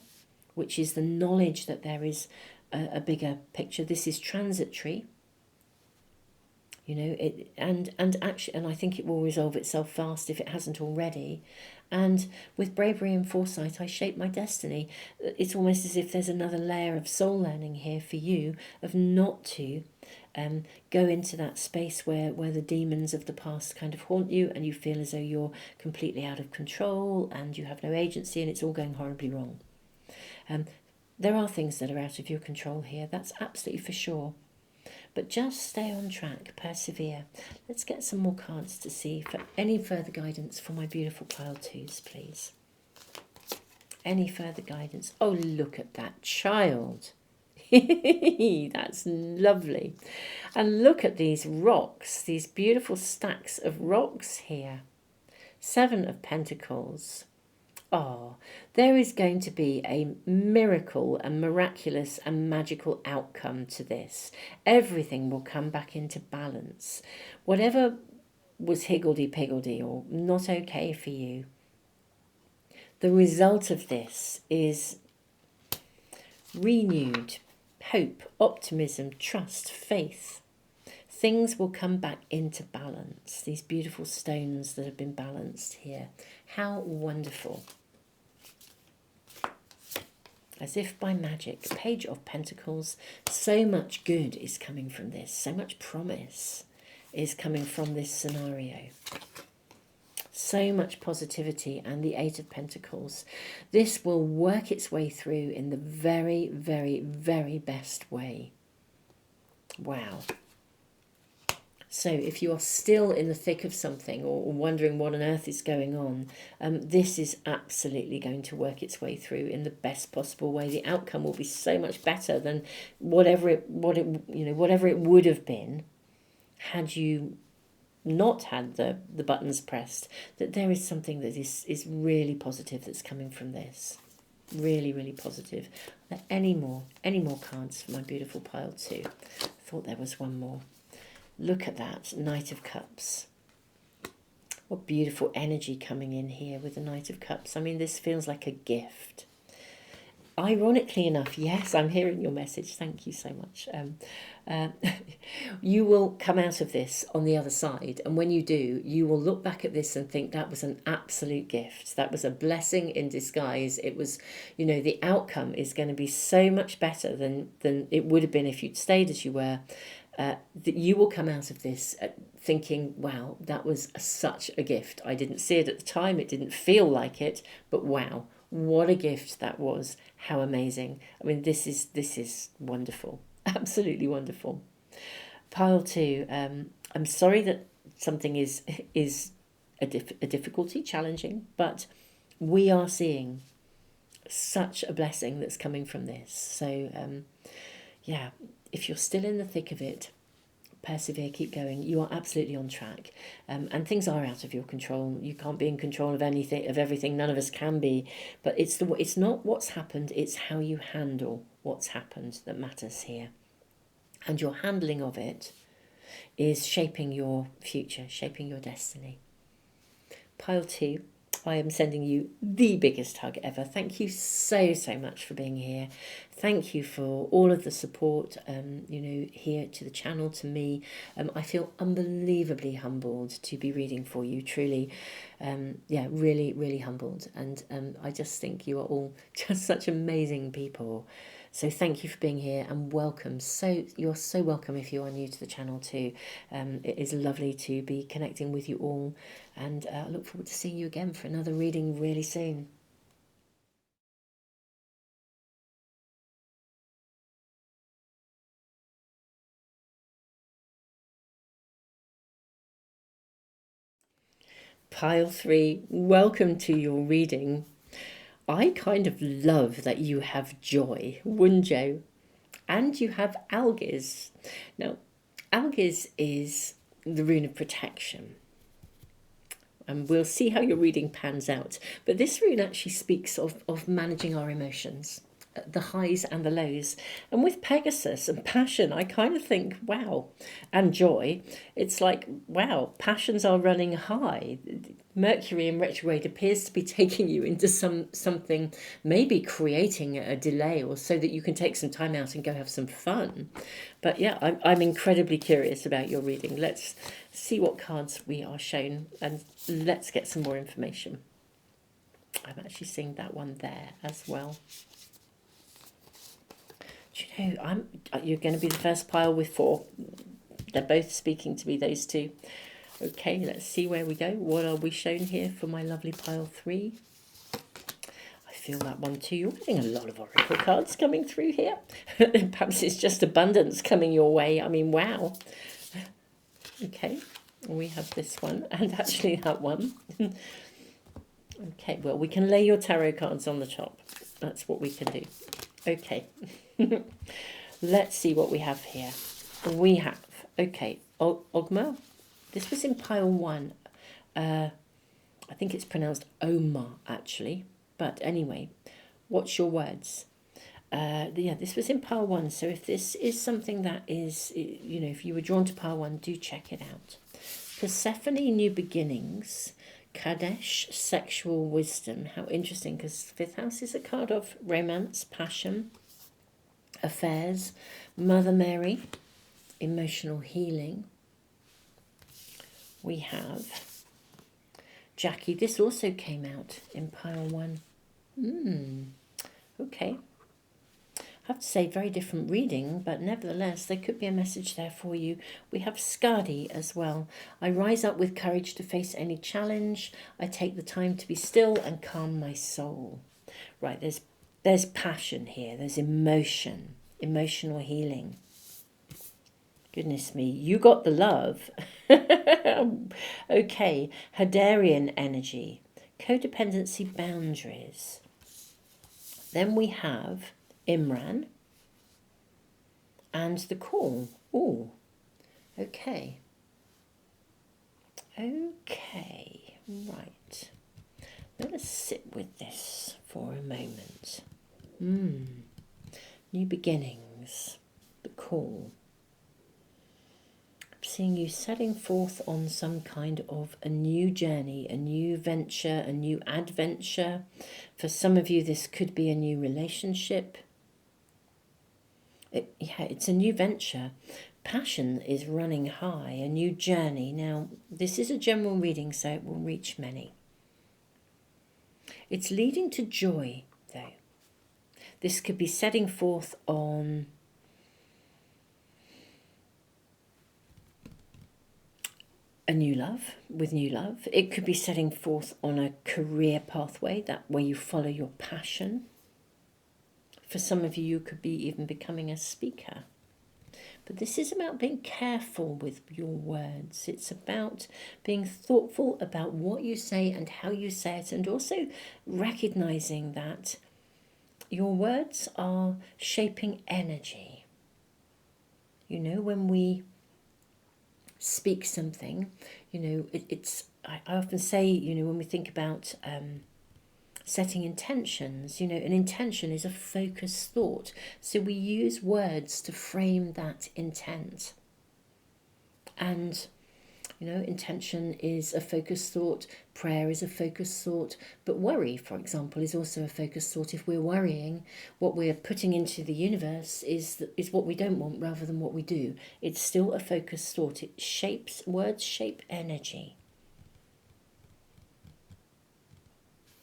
Speaker 1: which is the knowledge that there is a bigger picture. This is transitory, you know, and I think it will resolve itself fast if it hasn't already. And with bravery and foresight, I shape my destiny. It's almost as if there's another layer of soul learning here for you, of not to go into that space where the demons of the past kind of haunt you, and you feel as though you're completely out of control and you have no agency and it's all going horribly wrong. There are things that are out of your control here, that's absolutely for sure. But just stay on track, persevere. Let's get some more cards to see for any further guidance for my beautiful pile twos, please. Any further guidance? Oh, look at that child. That's lovely. And look at these rocks, these beautiful stacks of rocks here. 7 of Pentacles. Oh, there is going to be a miracle, a miraculous and magical outcome to this. Everything will come back into balance. Whatever was higgledy-piggledy or not okay for you, the result of this is renewed hope, optimism, trust, faith. Things will come back into balance. These beautiful stones that have been balanced here. How wonderful. As if by magic, Page of Pentacles. So much good is coming from this. So much promise is coming from this scenario. So much positivity, and the 8 of Pentacles. This will work its way through in the very, very, very best way. Wow. So if you are still in the thick of something or wondering what on earth is going on, this is absolutely going to work its way through in the best possible way. The outcome will be so much better than whatever it would have been had you not had the buttons pressed. That there is something that is really positive that's coming from this. Really, really positive. Any more cards for my beautiful pile too? I thought there was one more. Look at that, Knight of Cups. What beautiful energy coming in here with the Knight of Cups. I mean, this feels like a gift. Ironically enough, yes, I'm hearing your message. Thank you so much. You will come out of this on the other side. And when you do, you will look back at this and think that was an absolute gift. That was a blessing in disguise. It was, you know, the outcome is going to be so much better than it would have been if you'd stayed as you were. that you will come out of this thinking, wow, that was such a gift. I didn't see it at the time, it didn't feel like it, but wow, what a gift that was. How amazing. I mean, this is wonderful. Absolutely wonderful. Pile 2, I'm sorry that something is a difficulty, challenging, but we are seeing such a blessing that's coming from this. So yeah, if you're still in the thick of it, persevere, keep going. You are absolutely on track, and things are out of your control. You can't be in control of anything, of everything. None of us can be. But it's not what's happened. It's how you handle what's happened that matters here, and your handling of it is shaping your future, shaping your destiny. Pile 2. I am sending you the biggest hug ever. Thank you so much for being here. Thank you for all of the support, here to the channel, to me. I feel unbelievably humbled to be reading for you, truly. Really, really humbled. And I just think you are all just such amazing people. So thank you for being here and welcome. So you're so welcome if you are new to the channel too. It is lovely to be connecting with you all, and I look forward to seeing you again for another reading really soon. Pile 3, welcome to your reading. I kind of love that you have joy, Wunjo, and you have Algiz. Now, Algiz is the rune of protection. And we'll see how your reading pans out. But this rune actually speaks of managing our emotions, the highs and the lows. And with Pegasus and passion, I kind of think, wow, and joy, it's like, wow, passions are running high. Mercury in retrograde appears to be taking you into something, maybe creating a delay, or so that you can take some time out and go have some fun. But yeah, I'm incredibly curious about your reading. Let's see what cards we are shown, and let's get some more information. I'm actually seeing that one there as well. Do you know, you're going to be the first pile with 4. They're both speaking to me, those two. Okay, let's see where we go. What are we shown here for my lovely pile 3? I feel that one too. You're getting a lot of oracle cards coming through here. Perhaps it's just abundance coming your way. I mean, wow. Okay, we have this one and actually that one. Okay, well, we can lay your tarot cards on the top. That's what we can do. Okay. Let's see what we have here. We have, okay, Ogma. This was in pile 1. I think it's pronounced Oma, actually. But anyway, what's your words? Yeah, this was in pile 1. So if this is something that is, if you were drawn to pile 1, do check it out. Persephone, new beginnings. Kadesh, sexual wisdom. How interesting, because 5th house is a card of romance, passion, affairs. Mother Mary, emotional healing. We have Jackie. This also came out in pile 1. Okay. I have to say, very different reading, but nevertheless, there could be a message there for you. We have Skadi as well. I rise up with courage to face any challenge. I take the time to be still and calm my soul. Right, there's passion here. There's emotion, emotional healing. Goodness me, you got the love. Okay, Hadarian energy, codependency boundaries. Then we have Imran and the call. Oh, okay. Okay, right. Let us sit with this for a moment. New beginnings, the call. I'm seeing you setting forth on some kind of a new journey, a new venture, a new adventure. For some of you, this could be a new relationship. It's a new venture. Passion is running high, a new journey. Now, this is a general reading, so it will reach many. It's leading to joy, though. This could be setting forth on a new love, with new love. It could be setting forth on a career pathway, that where you follow your passion. For some of you, you could be even becoming a speaker. But this is about being careful with your words. It's about being thoughtful about what you say and how you say it, and also recognizing that your words are shaping energy. You know, when we speak something, you know, I often say, you know, when we think about setting intentions, you know, an intention is a focused thought. So we use words to frame that intent. And, you know, intention is a focused thought, prayer is a focused thought, but worry, for example, is also a focused thought. If we're worrying, what we're putting into the universe is what we don't want rather than what we do. It's still a focused thought. It shapes, words shape energy.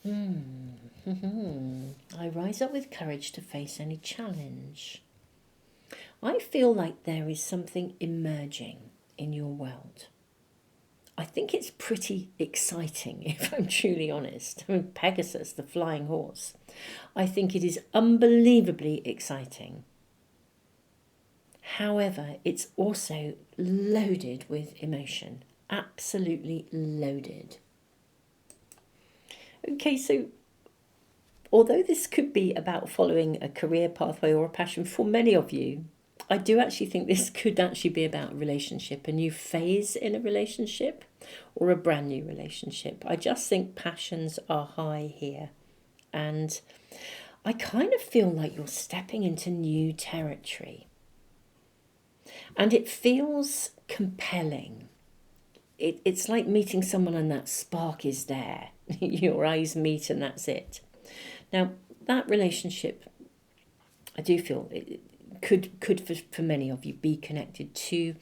Speaker 1: I rise up with courage to face any challenge. I feel like there is something emerging in your world. I think it's pretty exciting, if I'm truly honest. I mean, Pegasus, the flying horse. I think it is unbelievably exciting. However, it's also loaded with emotion. Absolutely loaded. Okay, so although this could be about following a career pathway or a passion for many of you, I do actually think this could actually be about a relationship, a new phase in a relationship or a brand new relationship. I just think passions are high here. And I kind of feel like you're stepping into new territory. And it feels compelling. It's like meeting someone and that spark is there. Your eyes meet and that's it. Now, that relationship, I do feel it could for many of you be connected to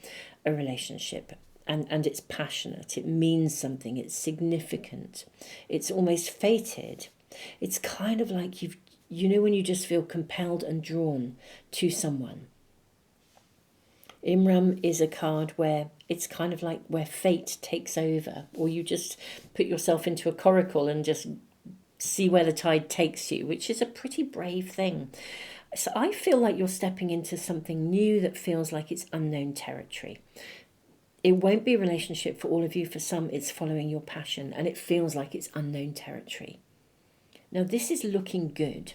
Speaker 1: a relationship, and it's passionate, it means something, it's significant, it's almost fated. It's kind of like you know when you just feel compelled and drawn to someone. Imram is a card where it's kind of like where fate takes over, or you just put yourself into a coracle and just see where the tide takes you, which is a pretty brave thing. So I feel like you're stepping into something new that feels like it's unknown territory. It won't be a relationship for all of you. For some, it's following your passion, and it feels like it's unknown territory. Now, this is looking good.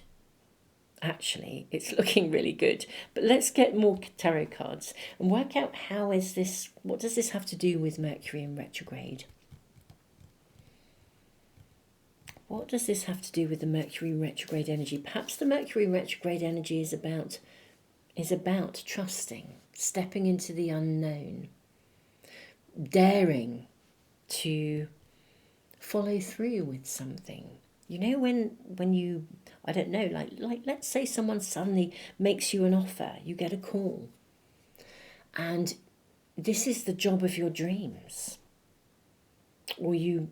Speaker 1: Actually, it's looking really good. But let's get more tarot cards and work out what does this have to do with Mercury in retrograde? What does this have to do with the Mercury retrograde energy? Perhaps the Mercury retrograde energy is about trusting, stepping into the unknown, daring to follow through with something. You know, when you, I don't know, like let's say someone suddenly makes you an offer, you get a call, and this is the job of your dreams. Or you,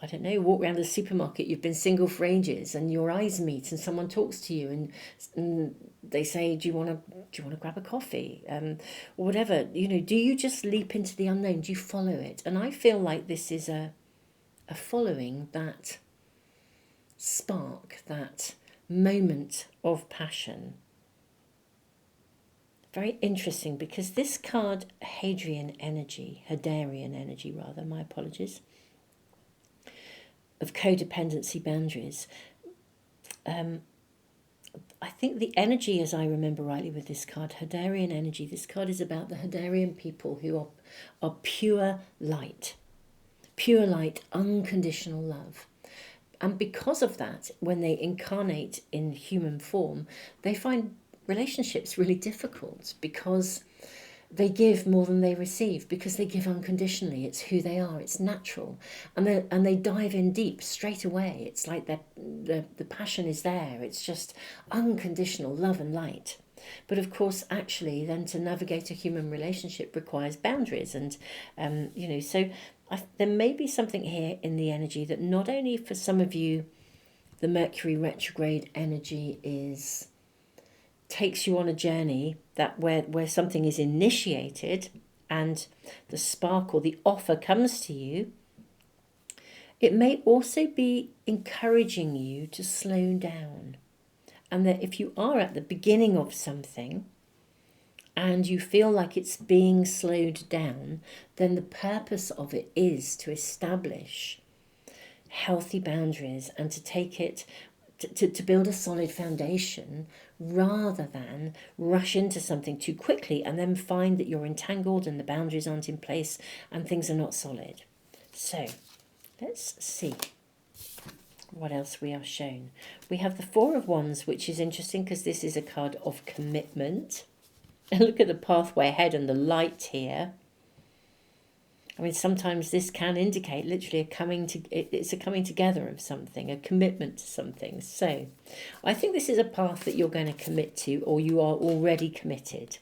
Speaker 1: I don't know, walk around the supermarket, you've been single for ages, and your eyes meet and someone talks to you and they say, do you want to grab a coffee? Or whatever, you know, do you just leap into the unknown? Do you follow it? And I feel like this is a following that spark, that moment of passion. Very interesting, because this card, Hadrian energy, my apologies, of codependency boundaries. I think the energy, as I remember rightly with this card, Hadarian energy, this card is about the Hadarian people who are pure light, unconditional love. And because of that, when they incarnate in human form, they find relationships really difficult because they give more than they receive, because they give unconditionally. It's who they are. It's natural. And they dive in deep straight away. It's like the passion is there. It's just unconditional love and light. But of course, actually, then to navigate a human relationship requires boundaries. And, so there may be something here in the energy that not only for some of you, the Mercury retrograde energy takes you on a journey that where something is initiated and the spark or the offer comes to you, it may also be encouraging you to slow down. And that if you are at the beginning of something and you feel like it's being slowed down, then the purpose of it is to establish healthy boundaries and to take it to build a solid foundation, rather than rush into something too quickly and then find that you're entangled and the boundaries aren't in place and things are not solid. So let's see what else we are shown. We have the Four of Wands, which is interesting because this is a card of commitment. And look at the pathway ahead and the light here. I mean, sometimes this can indicate literally it's a coming together of something, a commitment to something. So I think this is a path that you're going to commit to, or you are already committed.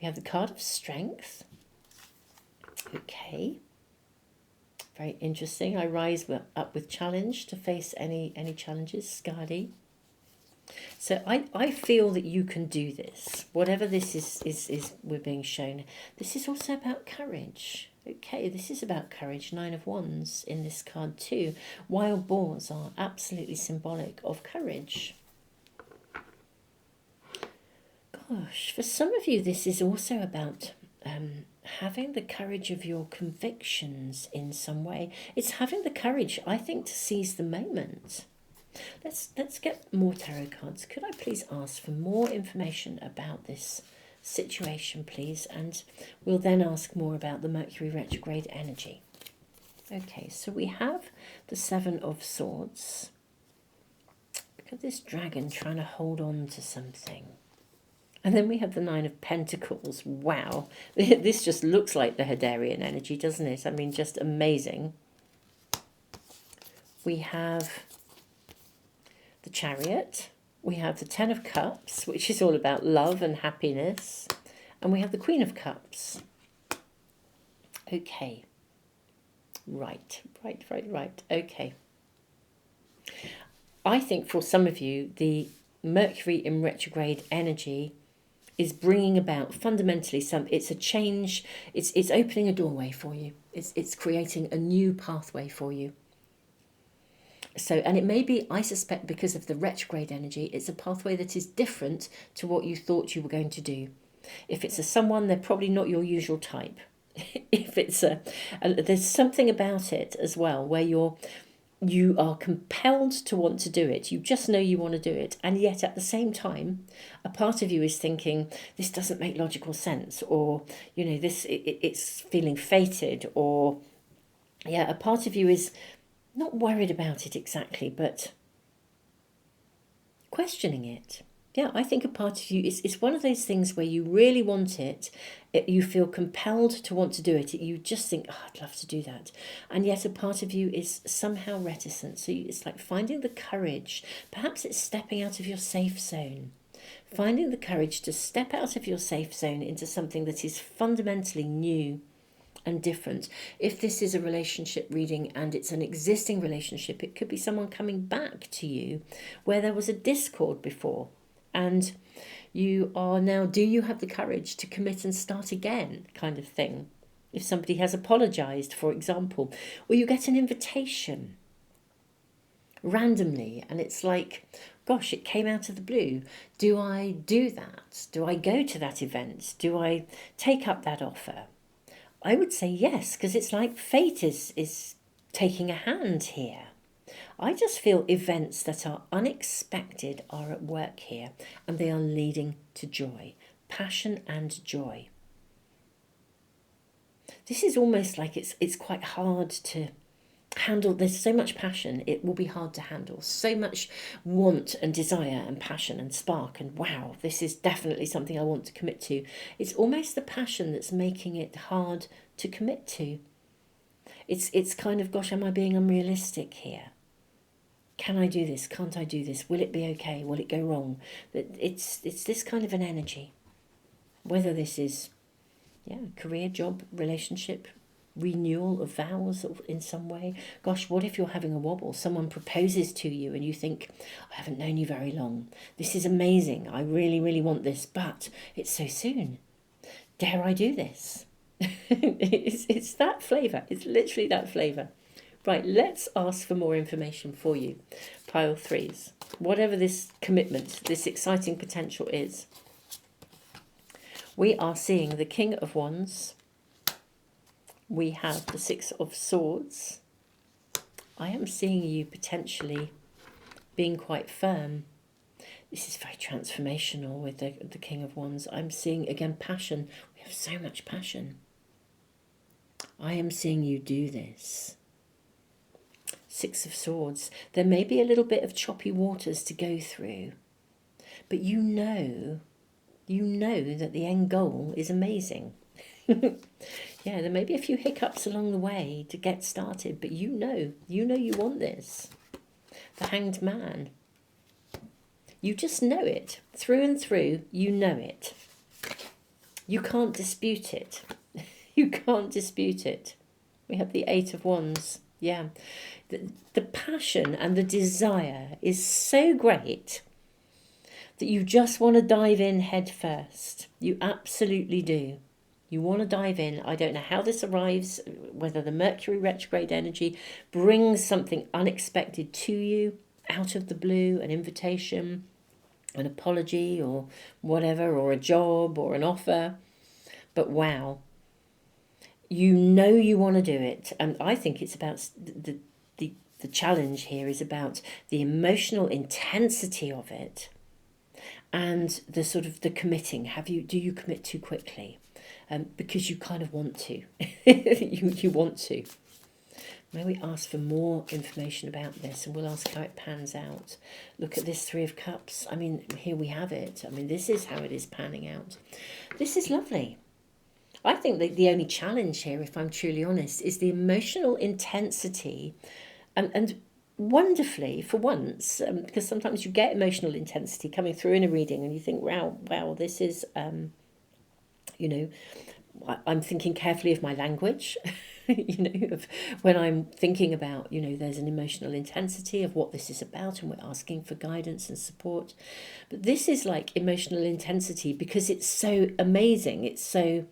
Speaker 1: We have the card of Strength. Okay. Very interesting. I rise up with challenge to face any challenges, Skadi. So I feel that you can do this. Whatever this is we're being shown. This is also about courage. Okay, this is about courage. 9 of Wands in this card too. Wild boars are absolutely symbolic of courage. Gosh, for some of you this is also about having the courage of your convictions in some way. It's having the courage, I think, to seize the moment. Let's get more tarot cards. Could I please ask for more information about this situation, please? And we'll then ask more about the Mercury retrograde energy. Okay, so we have the Seven of Swords. Look at this dragon trying to hold on to something. And then we have the Nine of Pentacles. Wow, this just looks like the Hadarian energy, doesn't it? I mean, just amazing. We have the Chariot. We have the Ten of Cups, which is all about love and happiness. And we have the Queen of Cups. Okay. Right. Okay. I think for some of you, the Mercury in retrograde energy is bringing about fundamentally it's a change. It's opening a doorway for you. It's creating a new pathway for you. So, and it may be, I suspect, because of the retrograde energy, it's a pathway that is different to what you thought you were going to do. If it's someone, they're probably not your usual type. If it's there's something about it as well where you are compelled to want to do it. You just know you want to do it. And yet at the same time, a part of you is thinking, this doesn't make logical sense. Or, you know, it's feeling fated. Or, yeah, a part of you is not worried about it exactly, but questioning it. Yeah, I think a part of you is one of those things where you really want it, you feel compelled to want to do it. You just think, oh, I'd love to do that. And yet a part of you is somehow reticent. So it's like finding the courage. Perhaps it's stepping out of your safe zone. Finding the courage to step out of your safe zone into something that is fundamentally new and different. If this is a relationship reading and it's an existing relationship, it could be someone coming back to you where there was a discord before. And you are now, do you have the courage to commit and start again, kind of thing? If somebody has apologized, for example, or you get an invitation randomly and it's like, gosh, it came out of the blue. Do I do that? Do I go to that event? Do I take up that offer? I would say yes, because it's like fate is taking a hand here. I just feel events that are unexpected are at work here, and they are leading to joy, passion and joy. This is almost like it's quite hard to handle. There's so much passion, it will be hard to handle. So much want and desire and passion and spark, and wow, this is definitely something I want to commit to. It's almost the passion that's making it hard to commit to. It's kind of, gosh, am I being unrealistic here? Can I do this? Can't I do this? Will it be okay? Will it go wrong? But it's this kind of an energy. Whether this is, career, job, relationship, renewal of vows in some way. Gosh, what if you're having a wobble? Someone proposes to you and you think, I haven't known you very long. This is amazing. I really, really want this, but it's so soon. Dare I do this? It's that flavour. It's literally that flavour. Right, let's ask for more information for you. Pile threes. Whatever this commitment, this exciting potential is. We are seeing the King of Wands. We have the Six of Swords. I am seeing you potentially being quite firm. This is very transformational with the King of Wands. I'm seeing, again, passion. We have so much passion. I am seeing you do this. Six of Swords. There may be a little bit of choppy waters to go through, but you know that the end goal is amazing. Yeah, there may be a few hiccups along the way to get started, but you know you want this. The Hanged Man. You just know it. Through and through, you know it. You can't dispute it. You can't dispute it. We have the Eight of Wands. Yeah. The passion and the desire is so great that you just want to dive in head first. You absolutely do. You want to dive in. I don't know how this arrives, whether the Mercury retrograde energy brings something unexpected to you, out of the blue, an invitation, an apology or whatever, or a job or an offer. But wow, you know you want to do it. And I think it's about the challenge here is about the emotional intensity of it and the sort of the committing. Do you commit too quickly? Because you kind of want to. you want to. May we ask for more information about this, and we'll ask how it pans out. Look at this Three of Cups. I mean, here we have it. I mean, this is how it is panning out. This is lovely. I think that the only challenge here, if I'm truly honest, is the emotional intensity. And wonderfully, for once, because sometimes you get emotional intensity coming through in a reading and you think, wow, this is, I'm thinking carefully of my language, of when I'm thinking about, there's an emotional intensity of what this is about and we're asking for guidance and support. But this is like emotional intensity because it's so amazing. It's so,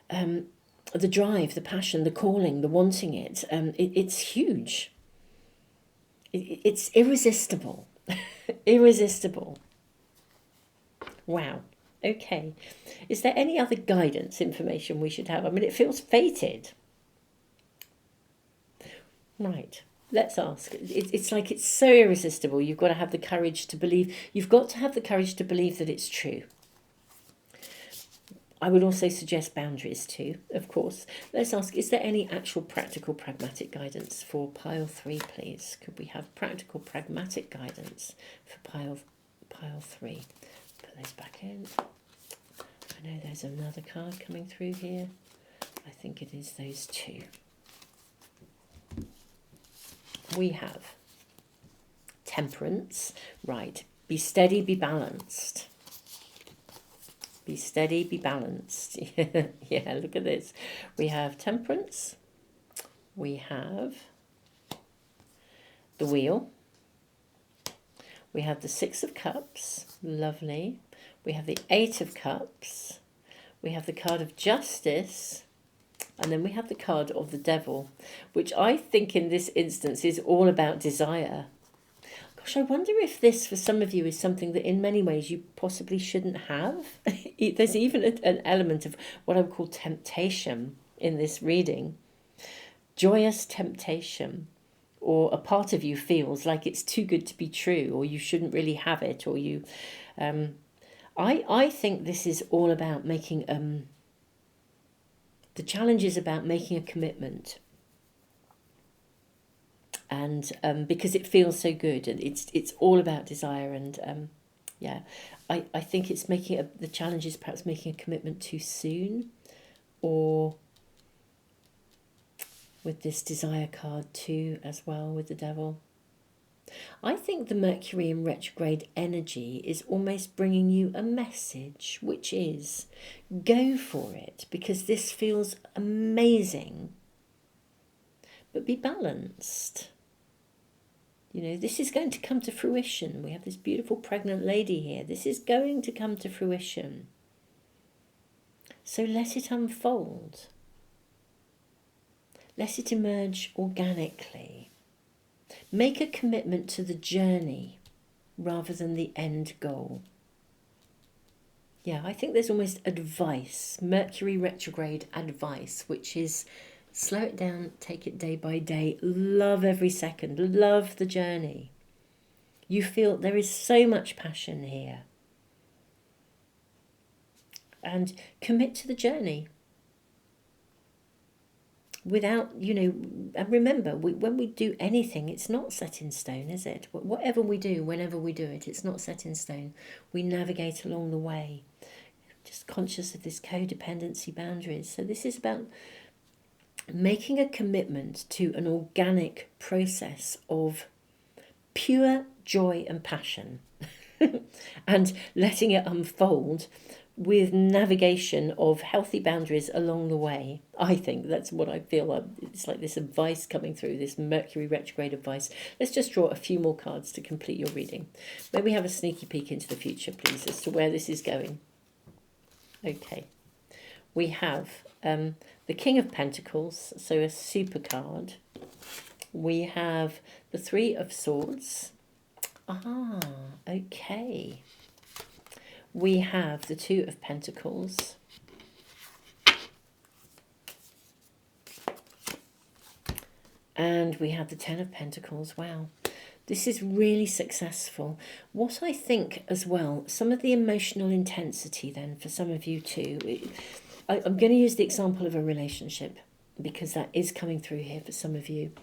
Speaker 1: the drive, the passion, the calling, the wanting it, it's huge. It's irresistible. Irresistible. Wow. Okay. Is there any other guidance information we should have? I mean, it feels fated. Right. Let's ask. It's like it's so irresistible. You've got to have the courage to believe. You've got to have the courage to believe that it's true. I would also suggest boundaries too, of course. Let's ask, is there any actual practical, pragmatic guidance for pile three, please? Could we have practical, pragmatic guidance for pile three? Put those back in. I know there's another card coming through here. I think it is those two. We have Temperance. Right. Be steady, be balanced. Be steady, be balanced. Yeah, look at this. We have Temperance. We have the Wheel. We have the Six of Cups. Lovely. We have the Eight of Cups. We have the card of Justice. And then we have the card of the Devil, which I think in this instance is all about desire. Gosh, I wonder if this, for some of you, is something that in many ways you possibly shouldn't have. There's even an element of what I would call temptation in this reading. Joyous temptation. Or a part of you feels like it's too good to be true, or you shouldn't really have it, or you... I think this is all about making... the challenge is about making a commitment. And because it feels so good, and it's all about desire, and yeah, I think it's making the challenge is perhaps making a commitment too soon, or with this desire card too as well with the Devil. I think the Mercury in retrograde energy is almost bringing you a message, which is go for it, because this feels amazing, but be balanced. This is going to come to fruition. We have this beautiful pregnant lady here. This is going to come to fruition. So let it unfold. Let it emerge organically. Make a commitment to the journey rather than the end goal. Yeah, I think there's almost advice, Mercury retrograde advice, which is slow it down, take it day by day, love every second, love the journey. You feel there is so much passion here. And commit to the journey. Without, and remember, when we do anything, it's not set in stone, is it? Whatever we do, whenever we do it, it's not set in stone. We navigate along the way, just conscious of this codependency boundaries. So this is about making a commitment to an organic process of pure joy and passion and letting it unfold with navigation of healthy boundaries along the way. I think that's what I feel. It's like this advice coming through, this Mercury retrograde advice. Let's just draw a few more cards to complete your reading. Maybe have a sneaky peek into the future, please, as to where this is going. Okay. We have the King of Pentacles, so a super card. We have the Three of Swords. Ah, okay. We have the Two of Pentacles. And we have the Ten of Pentacles. Wow. This is really successful. What I think as well, some of the emotional intensity then for some of you too. I'm going to use the example of a relationship because that is coming through here for some of you.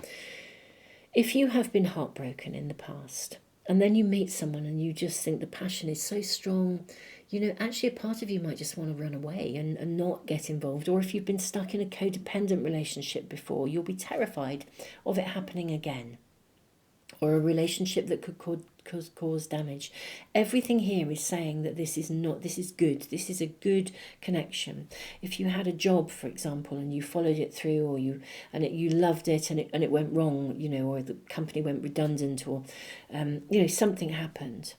Speaker 1: If you have been heartbroken in the past, and then you meet someone and you just think the passion is so strong, actually a part of you might just want to run away and not get involved. Or if you've been stuck in a codependent relationship before, you'll be terrified of it happening again. Or a relationship that could cause damage. Everything here is saying that this is good. This is a good connection. If you had a job, for example, and you followed it through, or you loved it and it went wrong, or the company went redundant, or something happened,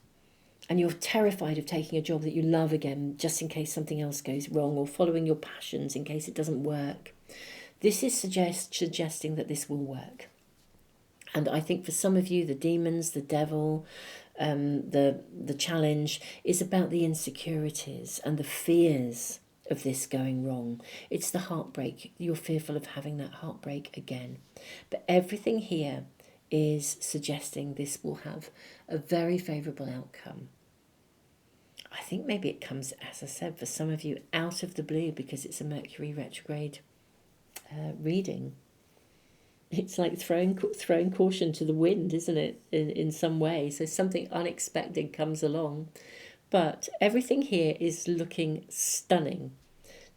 Speaker 1: and you're terrified of taking a job that you love again just in case something else goes wrong, or following your passions in case it doesn't work. This is suggesting that this will work. And I think for some of you, the demons, the devil, the challenge is about the insecurities and the fears of this going wrong. It's the heartbreak. You're fearful of having that heartbreak again. But everything here is suggesting this will have a very favourable outcome. I think maybe it comes, as I said, for some of you out of the blue because it's a Mercury retrograde reading. It's like throwing caution to the wind, isn't it, in some way? So something unexpected comes along. But everything here is looking stunning.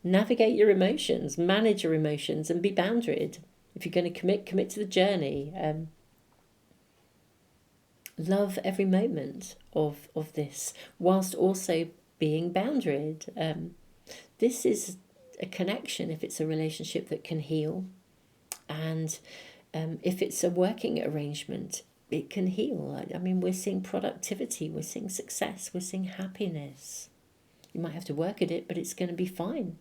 Speaker 1: Navigate your emotions, manage your emotions, and be boundaried. If you're going to commit to the journey. Love every moment of this, whilst also being boundaried. This is a connection, if it's a relationship that can heal. And if it's a working arrangement, it can heal. I mean, we're seeing productivity, we're seeing success, we're seeing happiness. You might have to work at it, but it's going to be fine.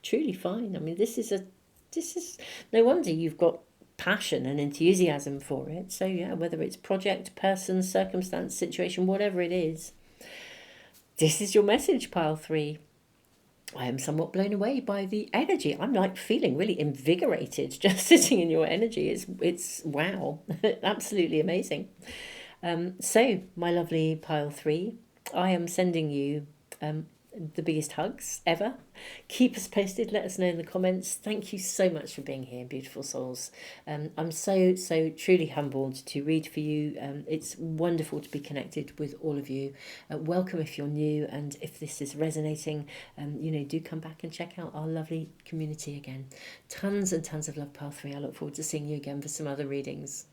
Speaker 1: Truly fine. I mean, this is no wonder you've got passion and enthusiasm for it. So yeah, whether it's project, person, circumstance, situation, whatever it is, this is your message, pile 3. I am somewhat blown away by the energy. I'm like feeling really invigorated just sitting in your energy. It's wow, absolutely amazing. So my lovely pile 3, I am sending you the biggest hugs ever. Keep us posted. Let us know in the comments. Thank you so much for being here, beautiful souls. I'm so truly humbled to read for you. It's wonderful to be connected with all of you. Welcome if you're new, and if this is resonating, do come back and check out our lovely community again. Tons and tons of love, pile 3. I look forward to seeing you again for some other readings.